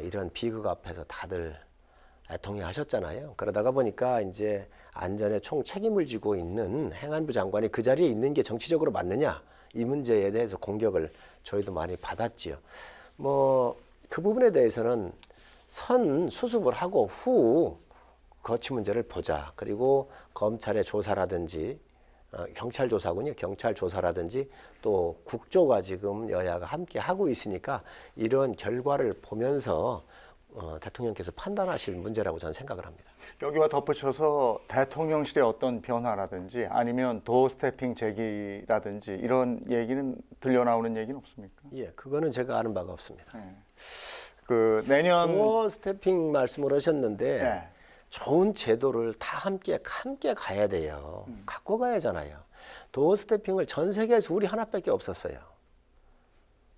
이런 비극 앞에서 다들 애통해 하셨잖아요. 그러다가 보니까 이제 안전에 총 책임을 지고 있는 행안부 장관이 그 자리에 있는 게 정치적으로 맞느냐 이 문제에 대해서 공격을 저희도 많이 받았지요. 뭐 그 부분에 대해서는 선 수습을 하고 후 거치 문제를 보자. 그리고 검찰의 조사라든지 경찰 조사군요. 경찰 조사라든지 또 국조가 지금 여야가 함께 하고 있으니까 이런 결과를 보면서 대통령께서 판단하실 문제라고 저는 생각을 합니다. 여기와 덧붙여서 대통령실의 어떤 변화라든지 아니면 도어 스태핑 제기라든지 이런 얘기는 들려나오는 얘기는 없습니까? 예, 그거는 제가 아는 바가 없습니다. 네. 그 내년 도어 스태핑 말씀을 하셨는데 네. 좋은 제도를 다 함께 가야 돼요. 갖고 가야잖아요. 도어 스태핑을 전 세계에서 우리 하나밖에 없었어요.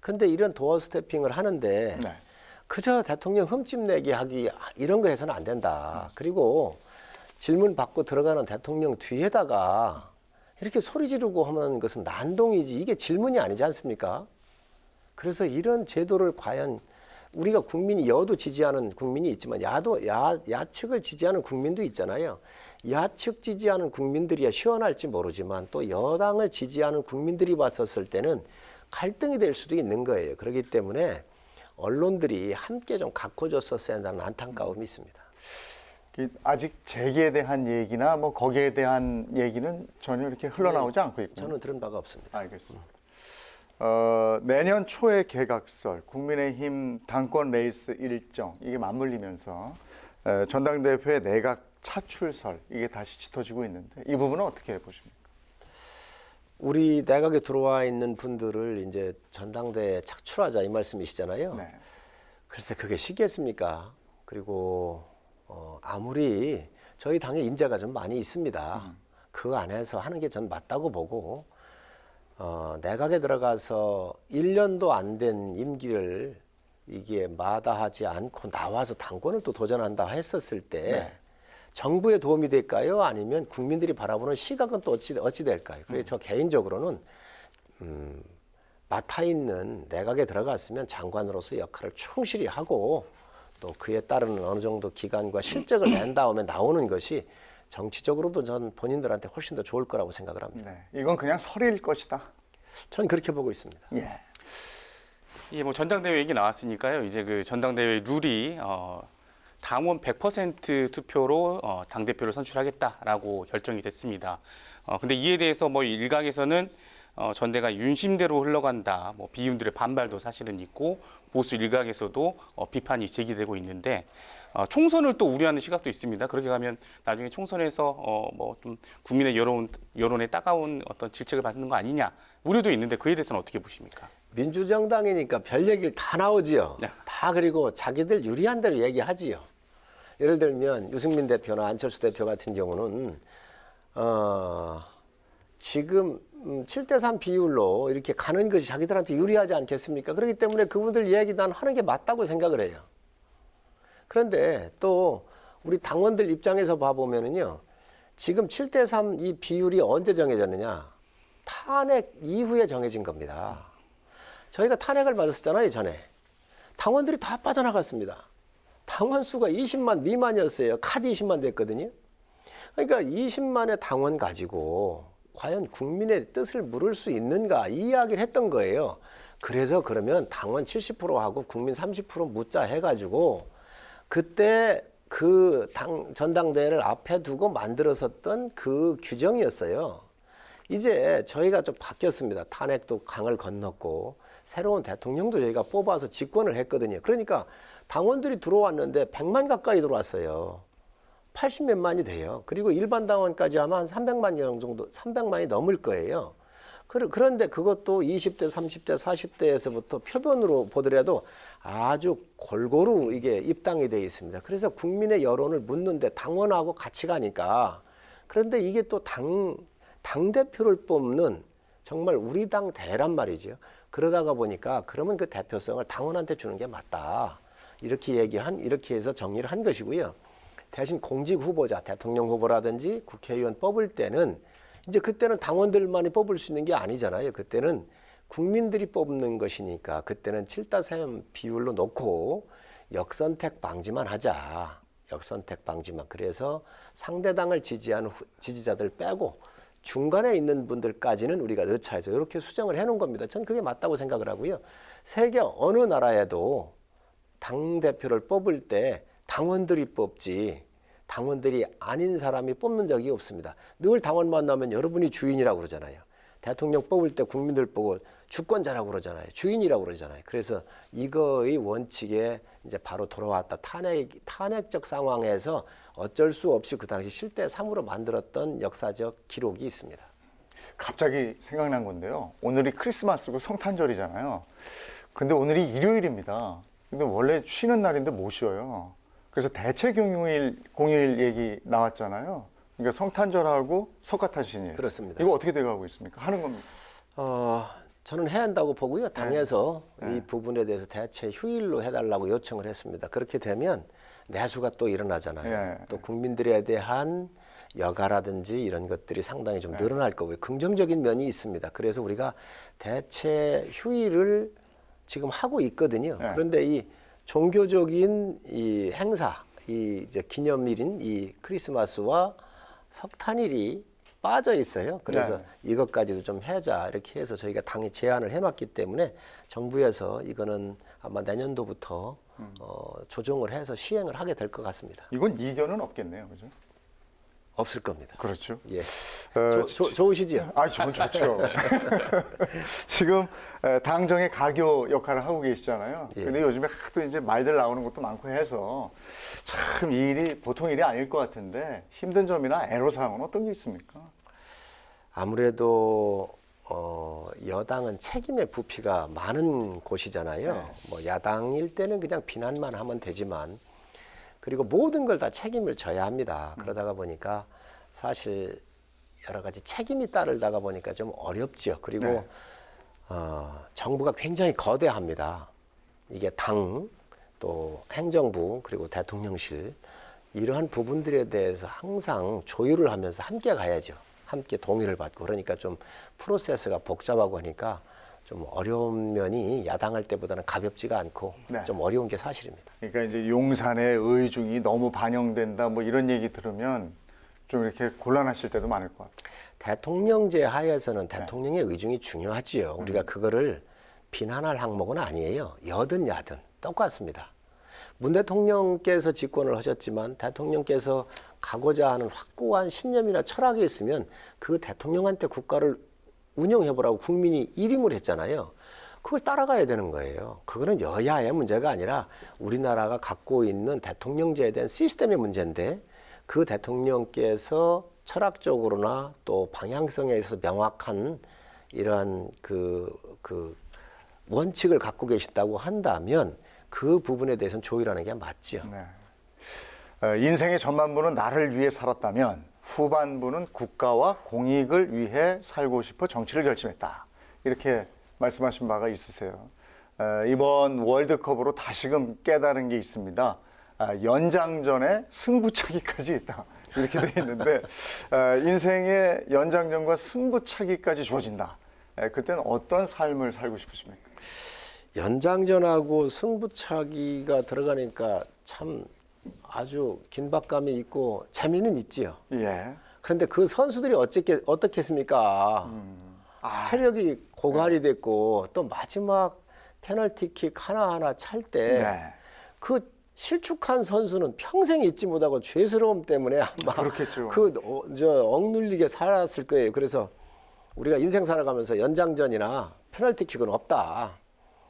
근데 이런 도어 스태핑을 하는데 네. 그저 대통령 흠집내기 하기 이런 거 해서는 안 된다. 그리고 질문 받고 들어가는 대통령 뒤에다가 이렇게 소리 지르고 하는 것은 난동이지 이게 질문이 아니지 않습니까? 그래서 이런 제도를 과연 우리가 국민이 여도 지지하는 국민이 있지만 야측을 지지하는 국민도 있잖아요. 야측 지지하는 국민들이야 시원할지 모르지만 또 여당을 지지하는 국민들이 봤었을 때는 갈등이 될 수도 있는 거예요. 그렇기 때문에 언론들이 함께 좀 가꿔줬었어야 한다는 안타까움이 있습니다. 아직 재기에 대한 얘기나 뭐 거기에 대한 얘기는 전혀 이렇게 흘러나오지 않고 있고. 저는 들은 바가 없습니다. 알겠습니다. 내년 초에 개각설, 국민의힘 당권 레이스 일정 이게 맞물리면서 전당대회 내각 차출설 이게 다시 짙어지고 있는데 이 부분은 어떻게 보십니까? 우리 내각에 들어와 있는 분들을 이제 전당대회에 착출하자 이 말씀이시잖아요. 네. 글쎄 그게 쉽겠습니까? 그리고 아무리 저희 당에 인재가 좀 많이 있습니다. 그 안에서 하는 게 전 맞다고 보고 내각에 들어가서 1년도 안 된 임기를 이게 마다하지 않고 나와서 당권을 또 도전한다 했었을 때 네. 정부에 도움이 될까요? 아니면 국민들이 바라보는 시각은 또 어찌 될까요? 그래서 저 개인적으로는 맡아 있는 내각에 들어갔으면 장관으로서 역할을 충실히 하고 또 그에 따르는 어느 정도 기간과 실적을 낸 다음에 나오는 것이 정치적으로도 전 본인들한테 훨씬 더 좋을 거라고 생각을 합니다. 네. 이건 그냥 설일 것이다. 전 그렇게 보고 있습니다. 예. 예, 뭐 전당대회 얘기 나왔으니까요. 이제 그 전당대회 룰이 당원 100% 투표로 당대표를 선출하겠다라고 결정이 됐습니다. 근데 이에 대해서 뭐 일각에서는 전대가 윤심대로 흘러간다. 뭐 비윤들의 반발도 사실은 있고 보수 일각에서도 비판이 제기되고 있는데 총선을 또 우려하는 시각도 있습니다. 그렇게 가면 나중에 총선에서 뭐 좀 국민의 여론에 따가운 어떤 질책을 받는 거 아니냐 우려도 있는데 그에 대해서는 어떻게 보십니까? 민주정당이니까 별 얘기를 다 나오지요. 네. 다 그리고 자기들 유리한 대로 얘기하지요. 예를 들면 유승민 대표나 안철수 대표 같은 경우는 지금 7대3 비율로 이렇게 가는 것이 자기들한테 유리하지 않겠습니까? 그렇기 때문에 그분들 얘기 난 하는 게 맞다고 생각을 해요. 그런데 또 우리 당원들 입장에서 봐보면은요, 지금 7대3 이 비율이 언제 정해졌느냐? 탄핵 이후에 정해진 겁니다. 저희가 탄핵을 받았었잖아요, 전에. 당원들이 다 빠져나갔습니다. 당원 수가 20만 미만이었어요. 카드 20만 됐거든요. 그러니까 20만의 당원 가지고 과연 국민의 뜻을 물을 수 있는가 이 이야기를 했던 거예요. 그래서 그러면 당원 70%하고 국민 30% 묻자 해가지고 그때 그 전당대회를 앞에 두고 만들었었던 그 규정이었어요. 이제 저희가 좀 바뀌었습니다. 탄핵도 강을 건넜고 새로운 대통령도 저희가 뽑아서 집권을 했거든요. 그러니까 당원들이 들어왔는데 100만 가까이 들어왔어요. 80몇 만이 돼요. 그리고 일반 당원까지 하면 한 300만 정도, 300만이 넘을 거예요. 그런데 그것도 20대, 30대, 40대에서부터 표본으로 보더라도 아주 골고루 이게 입당이 돼 있습니다. 그래서 국민의 여론을 묻는데 당원하고 같이 가니까 그런데 이게 또 당대표를 뽑는 정말 우리 당 대란 말이죠. 그러다가 보니까 그러면 그 대표성을 당원한테 주는 게 맞다. 이렇게 해서 정리를 한 것이고요. 대신 공직 후보자, 대통령 후보라든지 국회의원 뽑을 때는 이제 그때는 당원들만이 뽑을 수 있는 게 아니잖아요. 그때는 국민들이 뽑는 것이니까 그때는 7대3 비율로 놓고 역선택 방지만 하자. 역선택 방지만. 그래서 상대당을 지지하는 지지자들 빼고 중간에 있는 분들까지는 우리가 의차해서 이렇게 수정을 해놓은 겁니다. 전 그게 맞다고 생각을 하고요. 세계 어느 나라에도 당대표를 뽑을 때 당원들이 뽑지 당원들이 아닌 사람이 뽑는 적이 없습니다. 늘 당원 만나면 여러분이 주인이라고 그러잖아요. 대통령 뽑을 때 국민들 보고 주권자라고 그러잖아요. 주인이라고 그러잖아요. 그래서 이거의 원칙에 이제 바로 돌아왔다. 탄핵적 상황에서 어쩔 수 없이 그 당시 실대 3으로 만들었던 역사적 기록이 있습니다. 갑자기 생각난 건데요. 오늘이 크리스마스고 성탄절이잖아요. 근데 오늘이 일요일입니다. 근데 원래 쉬는 날인데 못 쉬어요. 그래서 대체 공휴일 얘기 나왔잖아요. 그러니까 성탄절하고 석가탄신일. 그렇습니다. 이거 어떻게 돼가고 있습니까? 하는 겁니까? 저는 해야 한다고 보고요. 당에서 이 부분에 대해서 대체 휴일로 해달라고 요청을 했습니다. 그렇게 되면 내수가 또 일어나잖아요. 또 국민들에 대한 여가라든지 이런 것들이 상당히 좀 늘어날 거고요. 긍정적인 면이 있습니다. 그래서 우리가 대체 휴일을 지금 하고 있거든요. 그런데 이 종교적인 이 행사, 이 이제 기념일인 이 크리스마스와 석탄일이 빠져 있어요. 그래서 이것까지도 좀 해자 이렇게 해서 저희가 당에 제안을 해놨기 때문에 정부에서 이거는 아마 내년도부터 조정을 해서 시행을 하게 될 것 같습니다. 이건 이견은 없겠네요, 그죠? 없을 겁니다. 그렇죠. 예. 좋으시지요? 아, 저는 좋죠. 지금 당정의 가교 역할을 하고 계시잖아요. 근데 요즘에 하도 이제 말들 나오는 것도 많고 해서 참 이 일이 보통 일이 아닐 것 같은데 힘든 점이나 애로사항은 어떤 게 있습니까? 아무래도 여당은 책임의 부피가 많은 곳이잖아요. 뭐 야당일 때는 그냥 비난만 하면 되지만 그리고 모든 걸 다 책임을 져야 합니다. 그러다가 보니까 사실 여러 가지 책임이 따르다가 보니까 좀 어렵죠. 그리고 정부가 굉장히 거대합니다. 이게 당, 또 행정부, 그리고 대통령실 이러한 부분들에 대해서 항상 조율을 하면서 함께 가야죠. 함께 동의를 받고 그러니까 좀 프로세스가 복잡하고 하니까 좀 어려운 면이 야당할 때보다는 가볍지가 않고 좀 어려운 게 사실입니다. 그러니까 이제 용산의 의중이 너무 반영된다 뭐 이런 얘기 들으면 좀 이렇게 곤란하실 때도 많을 것 같아요. 대통령제 하에서는 대통령의 의중이 중요하지요. 우리가 그거를 비난할 항목은 아니에요. 여든 야든 똑같습니다. 문 대통령께서 집권을 하셨지만 대통령께서 가고자 하는 확고한 신념이나 철학이 있으면 그 대통령한테 국가를 운영해보라고 국민이 일임을 했잖아요. 그걸 따라가야 되는 거예요. 그거는 여야의 문제가 아니라 우리나라가 갖고 있는 대통령제에 대한 시스템의 문제인데 그 대통령께서 철학적으로나 또 방향성에 있어서 명확한 이러한 그 원칙을 갖고 계시다고 한다면 그 부분에 대해서는 조율하는 게 맞지요. 인생의 전반부는 나를 위해 살았다면 후반부는 국가와 공익을 위해 살고 싶어 정치를 결심했다. 이렇게 말씀하신 바가 있으세요. 이번 월드컵으로 다시금 깨달은 게 있습니다. 연장전에 승부차기까지 있다. 이렇게 돼 있는데 인생의 연장전과 승부차기까지 주어진다. 그때는 어떤 삶을 살고 싶으십니까? 연장전하고 승부차기가 들어가니까 참 아주 긴박감이 있고 재미는 있지요. 예. 그런데 그 선수들이 어떻게 했습니까? 체력이 고갈이 됐고 또 마지막 페널티킥 하나하나 찰 때 네. 그 실축한 선수는 평생 잊지 못하고 죄스러움 때문에 아마 그렇겠죠. 억눌리게 살았을 거예요. 그래서 우리가 인생 살아가면서 연장전이나 페널티킥은 없다.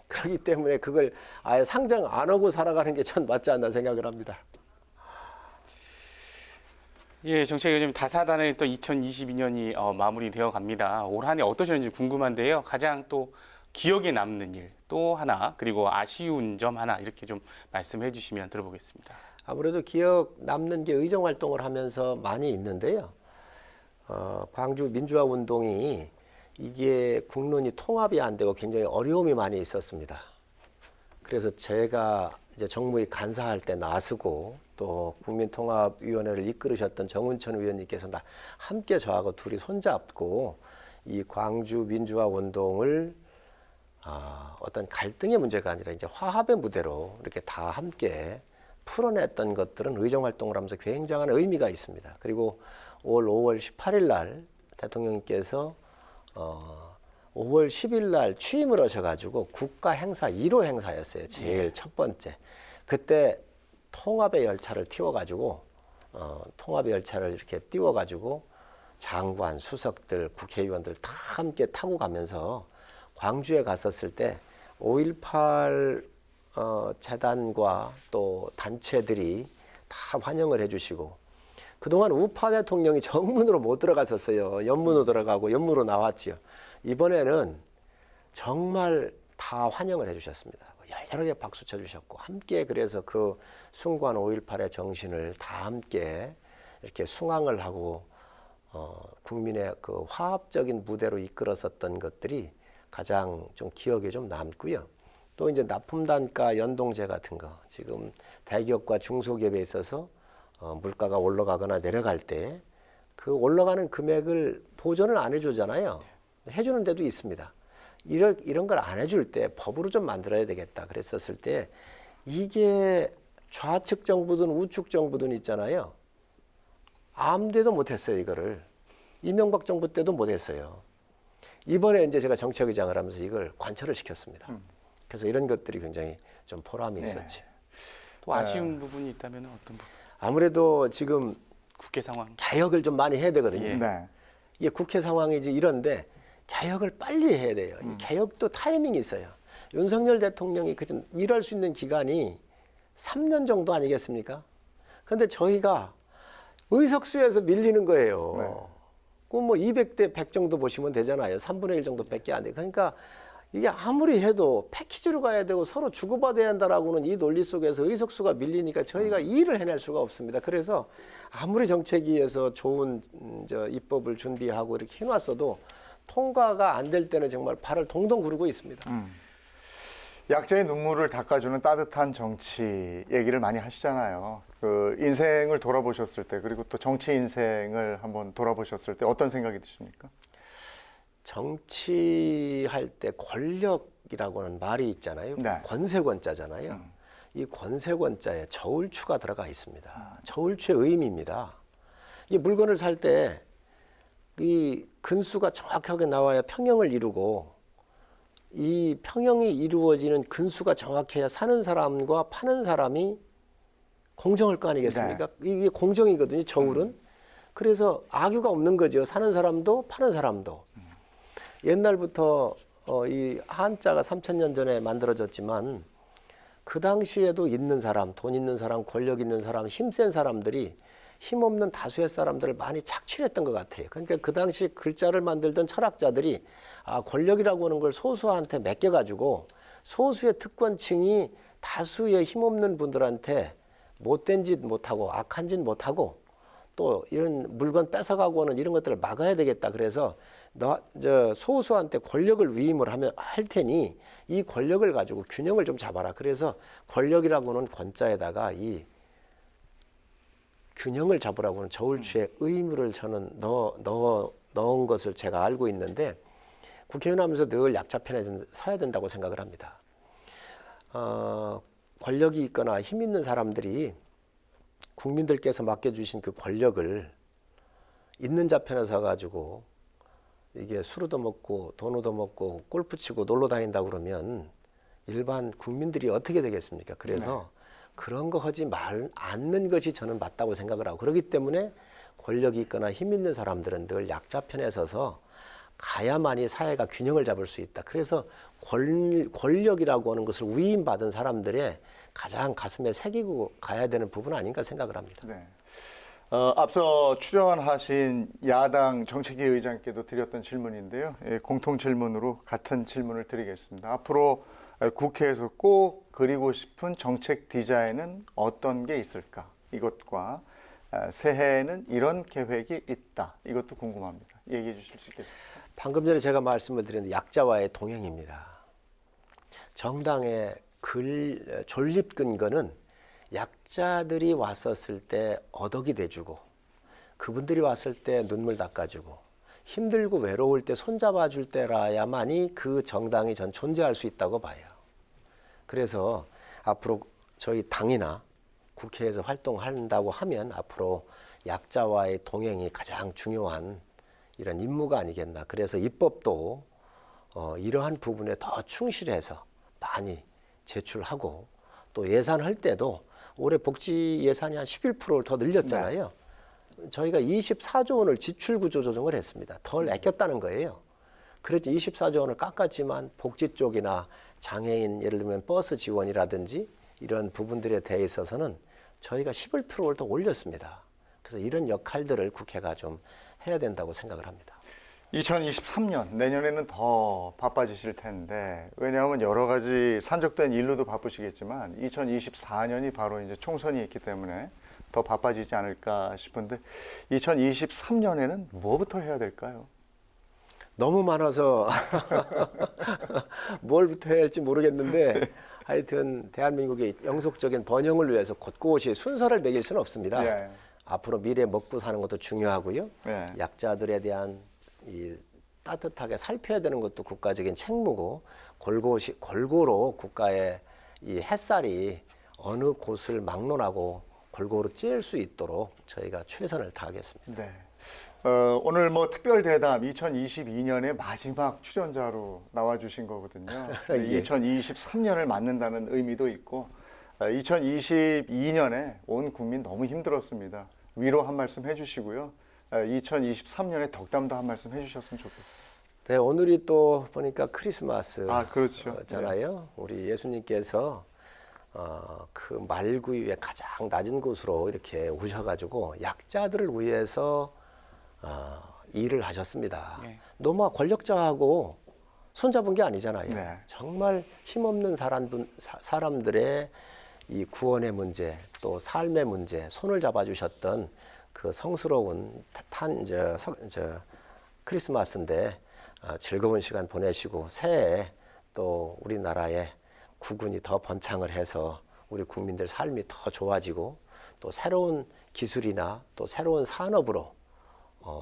그렇기 때문에 그걸 아예 상정 안 하고 살아가는 게 전 맞지 않나 생각을 합니다. 예, 정책 의원님 다사다난의 또 2022년이 마무리되어 갑니다. 올 한 해 어떠셨는지 궁금한데요. 가장 또 기억에 남는 일 또 하나 그리고 아쉬운 점 하나 이렇게 좀 말씀해 주시면 들어보겠습니다. 아무래도 기억 남는 게 의정 활동을 하면서 많이 있는데요. 광주 민주화 운동이 이게 국론이 통합이 안 되고 굉장히 어려움이 많이 있었습니다. 그래서 제가 이제 정무위 간사할 때 나서고 또 국민통합위원회를 이끌으셨던 정운천 의원님께서 함께 저하고 둘이 손잡고 이 광주 민주화 운동을 어떤 갈등의 문제가 아니라 이제 화합의 무대로 이렇게 다 함께 풀어냈던 것들은 의정 활동을 하면서 굉장한 의미가 있습니다. 그리고 올 5월 18일 날 대통령님께서 5월 10일 날 취임을 하셔가지고 국가 행사 1호 행사였어요. 제일 첫 번째. 그때 통합의 열차를 띄워가지고 통합의 열차를 이렇게 띄워가지고 장관, 수석들, 국회의원들 다 함께 타고 가면서 광주에 갔었을 때 5.18 재단과 또 단체들이 다 환영을 해주시고 그동안 우파 대통령이 정문으로 못 들어갔었어요. 연문으로 들어가고 연문으로 나왔지요. 이번에는 정말 다 환영을 해주셨습니다. 열렬하게 박수 쳐주셨고 함께 그래서 그 숭고한 5.18의 정신을 다 함께 이렇게 숭앙을 하고 국민의 그 화합적인 무대로 이끌었었던 것들이 가장 좀 기억에 좀 남고요. 또 이제 납품단가 연동제 같은 거 지금 대기업과 중소기업에 있어서 물가가 올라가거나 내려갈 때 그 올라가는 금액을 보전을 안 해주잖아요. 해주는 데도 있습니다. 이런 걸 안 해줄 때 법으로 좀 만들어야 되겠다 그랬었을 때 이게 좌측 정부든 우측 정부든 있잖아요. 아무데도 못했어요. 이거를. 이명박 정부 때도 못했어요. 이번에 이제 제가 정책의장을 하면서 이걸 관철을 시켰습니다. 그래서 이런 것들이 굉장히 좀 보람이 있었지. 또 아쉬운 부분이 있다면 어떤 부분? 아무래도 지금 국회 상황. 개혁을 좀 많이 해야 되거든요. 예. 네. 이게 국회 상황이지 이런데 개혁을 빨리 해야 돼요. 이 개혁도 타이밍이 있어요. 윤석열 대통령이 일할 수 있는 기간이 3년 정도 아니겠습니까? 그런데 저희가 의석수에서 밀리는 거예요. 그 뭐 200대 100 정도 보시면 되잖아요. 3분의 1 정도밖에 안 돼요. 그러니까 이게 아무리 해도 패키지로 가야 되고 서로 주고받아야 한다라고는 이 논리 속에서 의석수가 밀리니까 저희가 일을 해낼 수가 없습니다. 그래서 아무리 정책위에서 좋은 입법을 준비하고 이렇게 해놨어도 통과가 안 될 때는 정말 발을 동동 구르고 있습니다. 약자의 눈물을 닦아주는 따뜻한 정치 얘기를 많이 하시잖아요. 그 인생을 돌아보셨을 때 그리고 또 정치 인생을 한번 돌아보셨을 때 어떤 생각이 드십니까? 정치할 때 권력이라고는 말이 있잖아요. 네. 권세권자잖아요. 이 권세권자에 저울추가 들어가 있습니다. 저울추의 의미입니다. 이 물건을 살 때 이 근수가 정확하게 나와야 평형을 이루고 이 평형이 이루어지는 근수가 정확해야 사는 사람과 파는 사람이 공정할 거 아니겠습니까? 이게 공정이거든요, 저울은. 그래서 악유가 없는 거죠. 사는 사람도 파는 사람도. 옛날부터 이 한자가 3000년 전에 만들어졌지만 그 당시에도 있는 사람, 돈 있는 사람, 권력 있는 사람, 힘센 사람들이 힘없는 다수의 사람들을 많이 착취했던 것 같아요. 그러니까 그 당시 글자를 만들던 철학자들이 권력이라고 하는 걸 소수한테 맡겨가지고 소수의 특권층이 다수의 힘없는 분들한테 못된 짓 못하고 악한 짓 못하고 또 이런 물건 뺏어가고 하는 이런 것들을 막아야 되겠다. 그래서 소수한테 권력을 위임을 할 테니 이 권력을 가지고 균형을 좀 잡아라. 그래서 권력이라고는 권자에다가 이 균형을 잡으라고 하는 저울추의 의무를 저는 넣은 것을 제가 알고 있는데 국회의원 하면서 늘 약자 편에 서야 된다고 생각을 합니다. 권력이 있거나 힘 있는 사람들이 국민들께서 맡겨주신 그 권력을 있는 자 편에 서가지고 이게 술 얻어먹고 돈 얻어먹고 골프 치고 놀러 다닌다 그러면 일반 국민들이 어떻게 되겠습니까? 그래서 그런 거 하지 않는 것이 저는 맞다고 생각을 하고, 그렇기 때문에 권력이 있거나 힘 있는 사람들은 늘 약자 편에 서서 가야만이 사회가 균형을 잡을 수 있다. 그래서 권력이라고 하는 것을 위임받은 사람들의 가장 가슴에 새기고 가야 되는 부분 아닌가 생각을 합니다. 네. 앞서 출연하신 야당 정책위 의장께도 드렸던 질문인데요. 공통 질문으로 같은 질문을 드리겠습니다. 앞으로 국회에서 꼭 그리고 싶은 정책 디자인은 어떤 게 있을까? 이것과 새해에는 이런 계획이 있다. 이것도 궁금합니다. 얘기해 주실 수 있겠습니까? 방금 전에 제가 말씀을 드렸는데 약자와의 동행입니다. 정당의 존립 근거는 약자들이 왔었을 때 어덕이 돼주고, 그분들이 왔을 때 눈물 닦아주고, 힘들고 외로울 때 손잡아줄 때라야만이 그 정당이 전 존재할 수 있다고 봐요. 그래서 앞으로 저희 당이나 국회에서 활동한다고 하면 앞으로 약자와의 동행이 가장 중요한 이런 임무가 아니겠나. 그래서 입법도 이러한 부분에 더 충실해서 많이 제출하고, 또 예산할 때도 올해 복지 예산이 한 11%를 더 늘렸잖아요. 저희가 24조 원을 지출 구조 조정을 했습니다. 덜 아꼈다는 거예요. 그래서 24조 원을 깎았지만 복지 쪽이나 장애인, 예를 들면 버스 지원이라든지 이런 부분들에 대해 있어서는 저희가 11%를 더 올렸습니다. 그래서 이런 역할들을 국회가 좀 해야 된다고 생각을 합니다. 2023년 내년에는 더 바빠지실 텐데, 왜냐하면 여러 가지 산적된 일로도 바쁘시겠지만 2024년이 바로 이제 총선이 있기 때문에 더 바빠지지 않을까 싶은데, 2023년에는 뭐부터 해야 될까요? 너무 많아서 뭘부터 해야 할지 모르겠는데 하여튼 대한민국의 영속적인 번영을 위해서 곳곳이 순서를 매길 수는 없습니다. 예. 앞으로 미래 먹고 사는 것도 중요하고요. 예. 약자들에 대한 이 따뜻하게 살펴야 되는 것도 국가적인 책무고, 골고루 국가의 이 햇살이 어느 곳을 막론하고 골고루 쬐을 수 있도록 저희가 최선을 다하겠습니다. 네. 오늘 뭐 특별 대담 2022년의 마지막 출연자로 나와주신 거거든요. 예. 2023년을 맞는다는 의미도 있고, 2022년에 온 국민 너무 힘들었습니다. 위로 한 말씀 해주시고요. 2023년에 덕담도 한 말씀 해주셨으면 좋겠습니다. 네, 오늘이 또 보니까 크리스마스 그렇죠. 잖아요. 우리 예수님께서 그 말구 위에 가장 낮은 곳으로 이렇게 오셔가지고 약자들을 위해서 일을 하셨습니다. 네. 너무 권력자하고 손잡은 게 아니잖아요. 네. 정말 힘없는 사람들의 이 구원의 문제, 또 삶의 문제, 손을 잡아주셨던 그 성스러운 크리스마스인데 즐거운 시간 보내시고, 새해에 또 우리나라의 국운이 더 번창을 해서 우리 국민들 삶이 더 좋아지고, 또 새로운 기술이나 또 새로운 산업으로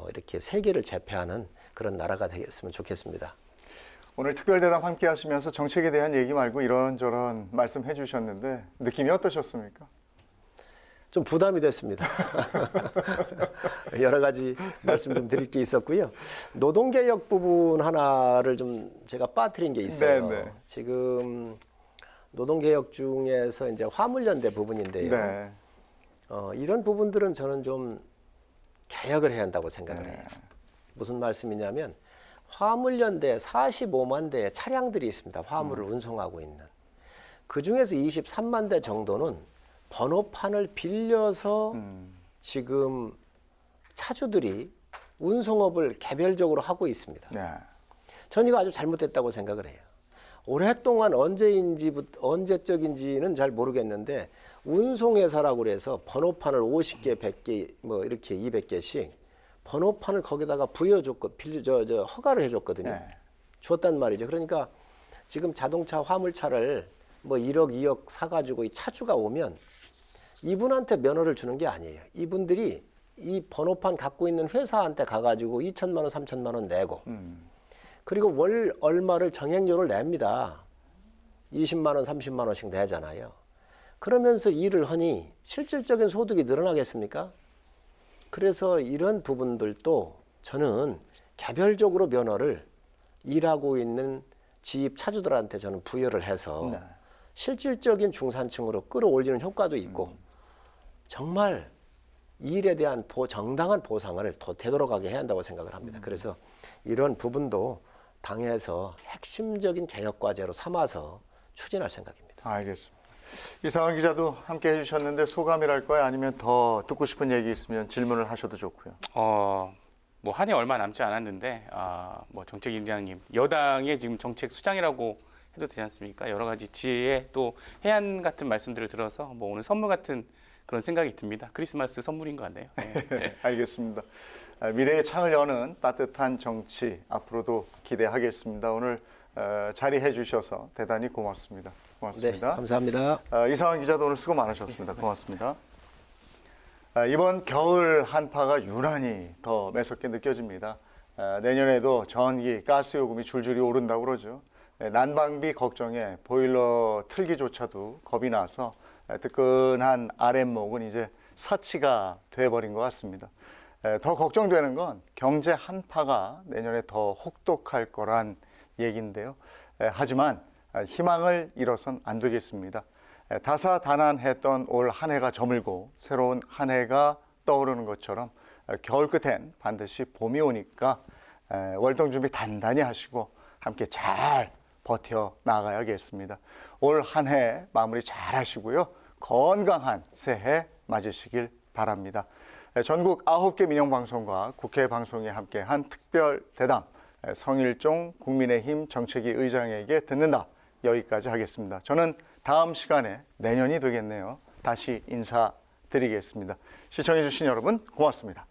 이렇게 세계를 제패하는 그런 나라가 되겠으면 좋겠습니다. 오늘 특별대담 함께 하시면서 정책에 대한 얘기 말고 이런저런 말씀해 주셨는데 느낌이 어떠셨습니까? 좀 부담이 됐습니다. 여러 가지 말씀 좀 드릴 게 있었고요. 노동개혁 부분 하나를 좀 제가 빠뜨린 게 있어요. 네. 지금 노동개혁 중에서 이제 화물연대 부분인데요. 네. 이런 부분들은 저는 좀 개혁을 해야 한다고 생각을 해요. 무슨 말씀이냐면 화물연대 45만 대의 차량들이 있습니다. 화물을 운송하고 있는. 그중에서 23만 대 정도는 번호판을 빌려서 지금 차주들이 운송업을 개별적으로 하고 있습니다. 네. 전 이거 아주 잘못됐다고 생각을 해요. 오랫동안 언제적인지는 잘 모르겠는데 운송회사라고 그래서 번호판을 50개, 100개, 뭐 이렇게 200개씩 번호판을 거기다가 허가를 해줬거든요. 네. 줬단 말이죠. 그러니까 지금 자동차 화물차를 뭐 1억, 2억 사가지고 이 차주가 오면 이분한테 면허를 주는 게 아니에요. 이분들이 이 번호판 갖고 있는 회사한테 가가지고 2천만 원, 3천만 원 내고 그리고 월 얼마를 정액료를 냅니다. 20만 원, 30만 원씩 내잖아요. 그러면서 일을 하니 실질적인 소득이 늘어나겠습니까? 그래서 이런 부분들도 저는 개별적으로 면허를 일하고 있는 지입 차주들한테 저는 부여를 해서 네. 실질적인 중산층으로 끌어올리는 효과도 있고 정말 이 일에 대한 정당한 보상을 더 되돌아가게 해야 한다고 생각을 합니다. 그래서 이런 부분도 당에서 핵심적인 개혁 과제로 삼아서 추진할 생각입니다. 알겠습니다. 이상한 기자도 함께 해주셨는데 소감이랄까요? 아니면 더 듣고 싶은 얘기 있으면 질문을 하셔도 좋고요. 뭐 한 해 얼마 남지 않았는데 뭐 정책위원장님 여당의 지금 정책 수장이라고 해도 되지 않습니까? 여러 가지 지혜에 또 해안 같은 말씀들을 들어서 뭐 오늘 선물 같은 그런 생각이 듭니다. 크리스마스 선물인 것 같네요. 네. 알겠습니다. 미래의 창을 여는 따뜻한 정치 앞으로도 기대하겠습니다. 오늘 자리해 주셔서 대단히 고맙습니다. 네, 고맙습니다. 감사합니다. 이상한 기자도 오늘 수고 많으셨습니다. 고맙습니다. 이번 겨울 한파가 유난히 더 매섭게 느껴집니다. 내년에도 전기, 가스 요금이 줄줄이 오른다고 그러죠. 난방비 걱정에 보일러 틀기조차도 겁이 나서 뜨끈한 아랫목은 이제 사치가 돼버린 것 같습니다. 더 걱정되는 건 경제 한파가 내년에 더 혹독할 거란 얘기인데요. 하지만 희망을 잃어선 안 되겠습니다. 다사다난했던 올 한 해가 저물고 새로운 한 해가 떠오르는 것처럼 겨울 끝엔 반드시 봄이 오니까 월동 준비 단단히 하시고 함께 잘 버텨 나가야겠습니다. 올 한 해 마무리 잘 하시고요. 건강한 새해 맞으시길 바랍니다. 전국 9개 민영방송과 국회 방송에 함께한 특별 대담 성일종 국민의힘 정책위 의장에게 듣는다. 여기까지 하겠습니다. 저는 다음 시간에 내년이 되겠네요. 다시 인사드리겠습니다. 시청해 주신 여러분 고맙습니다.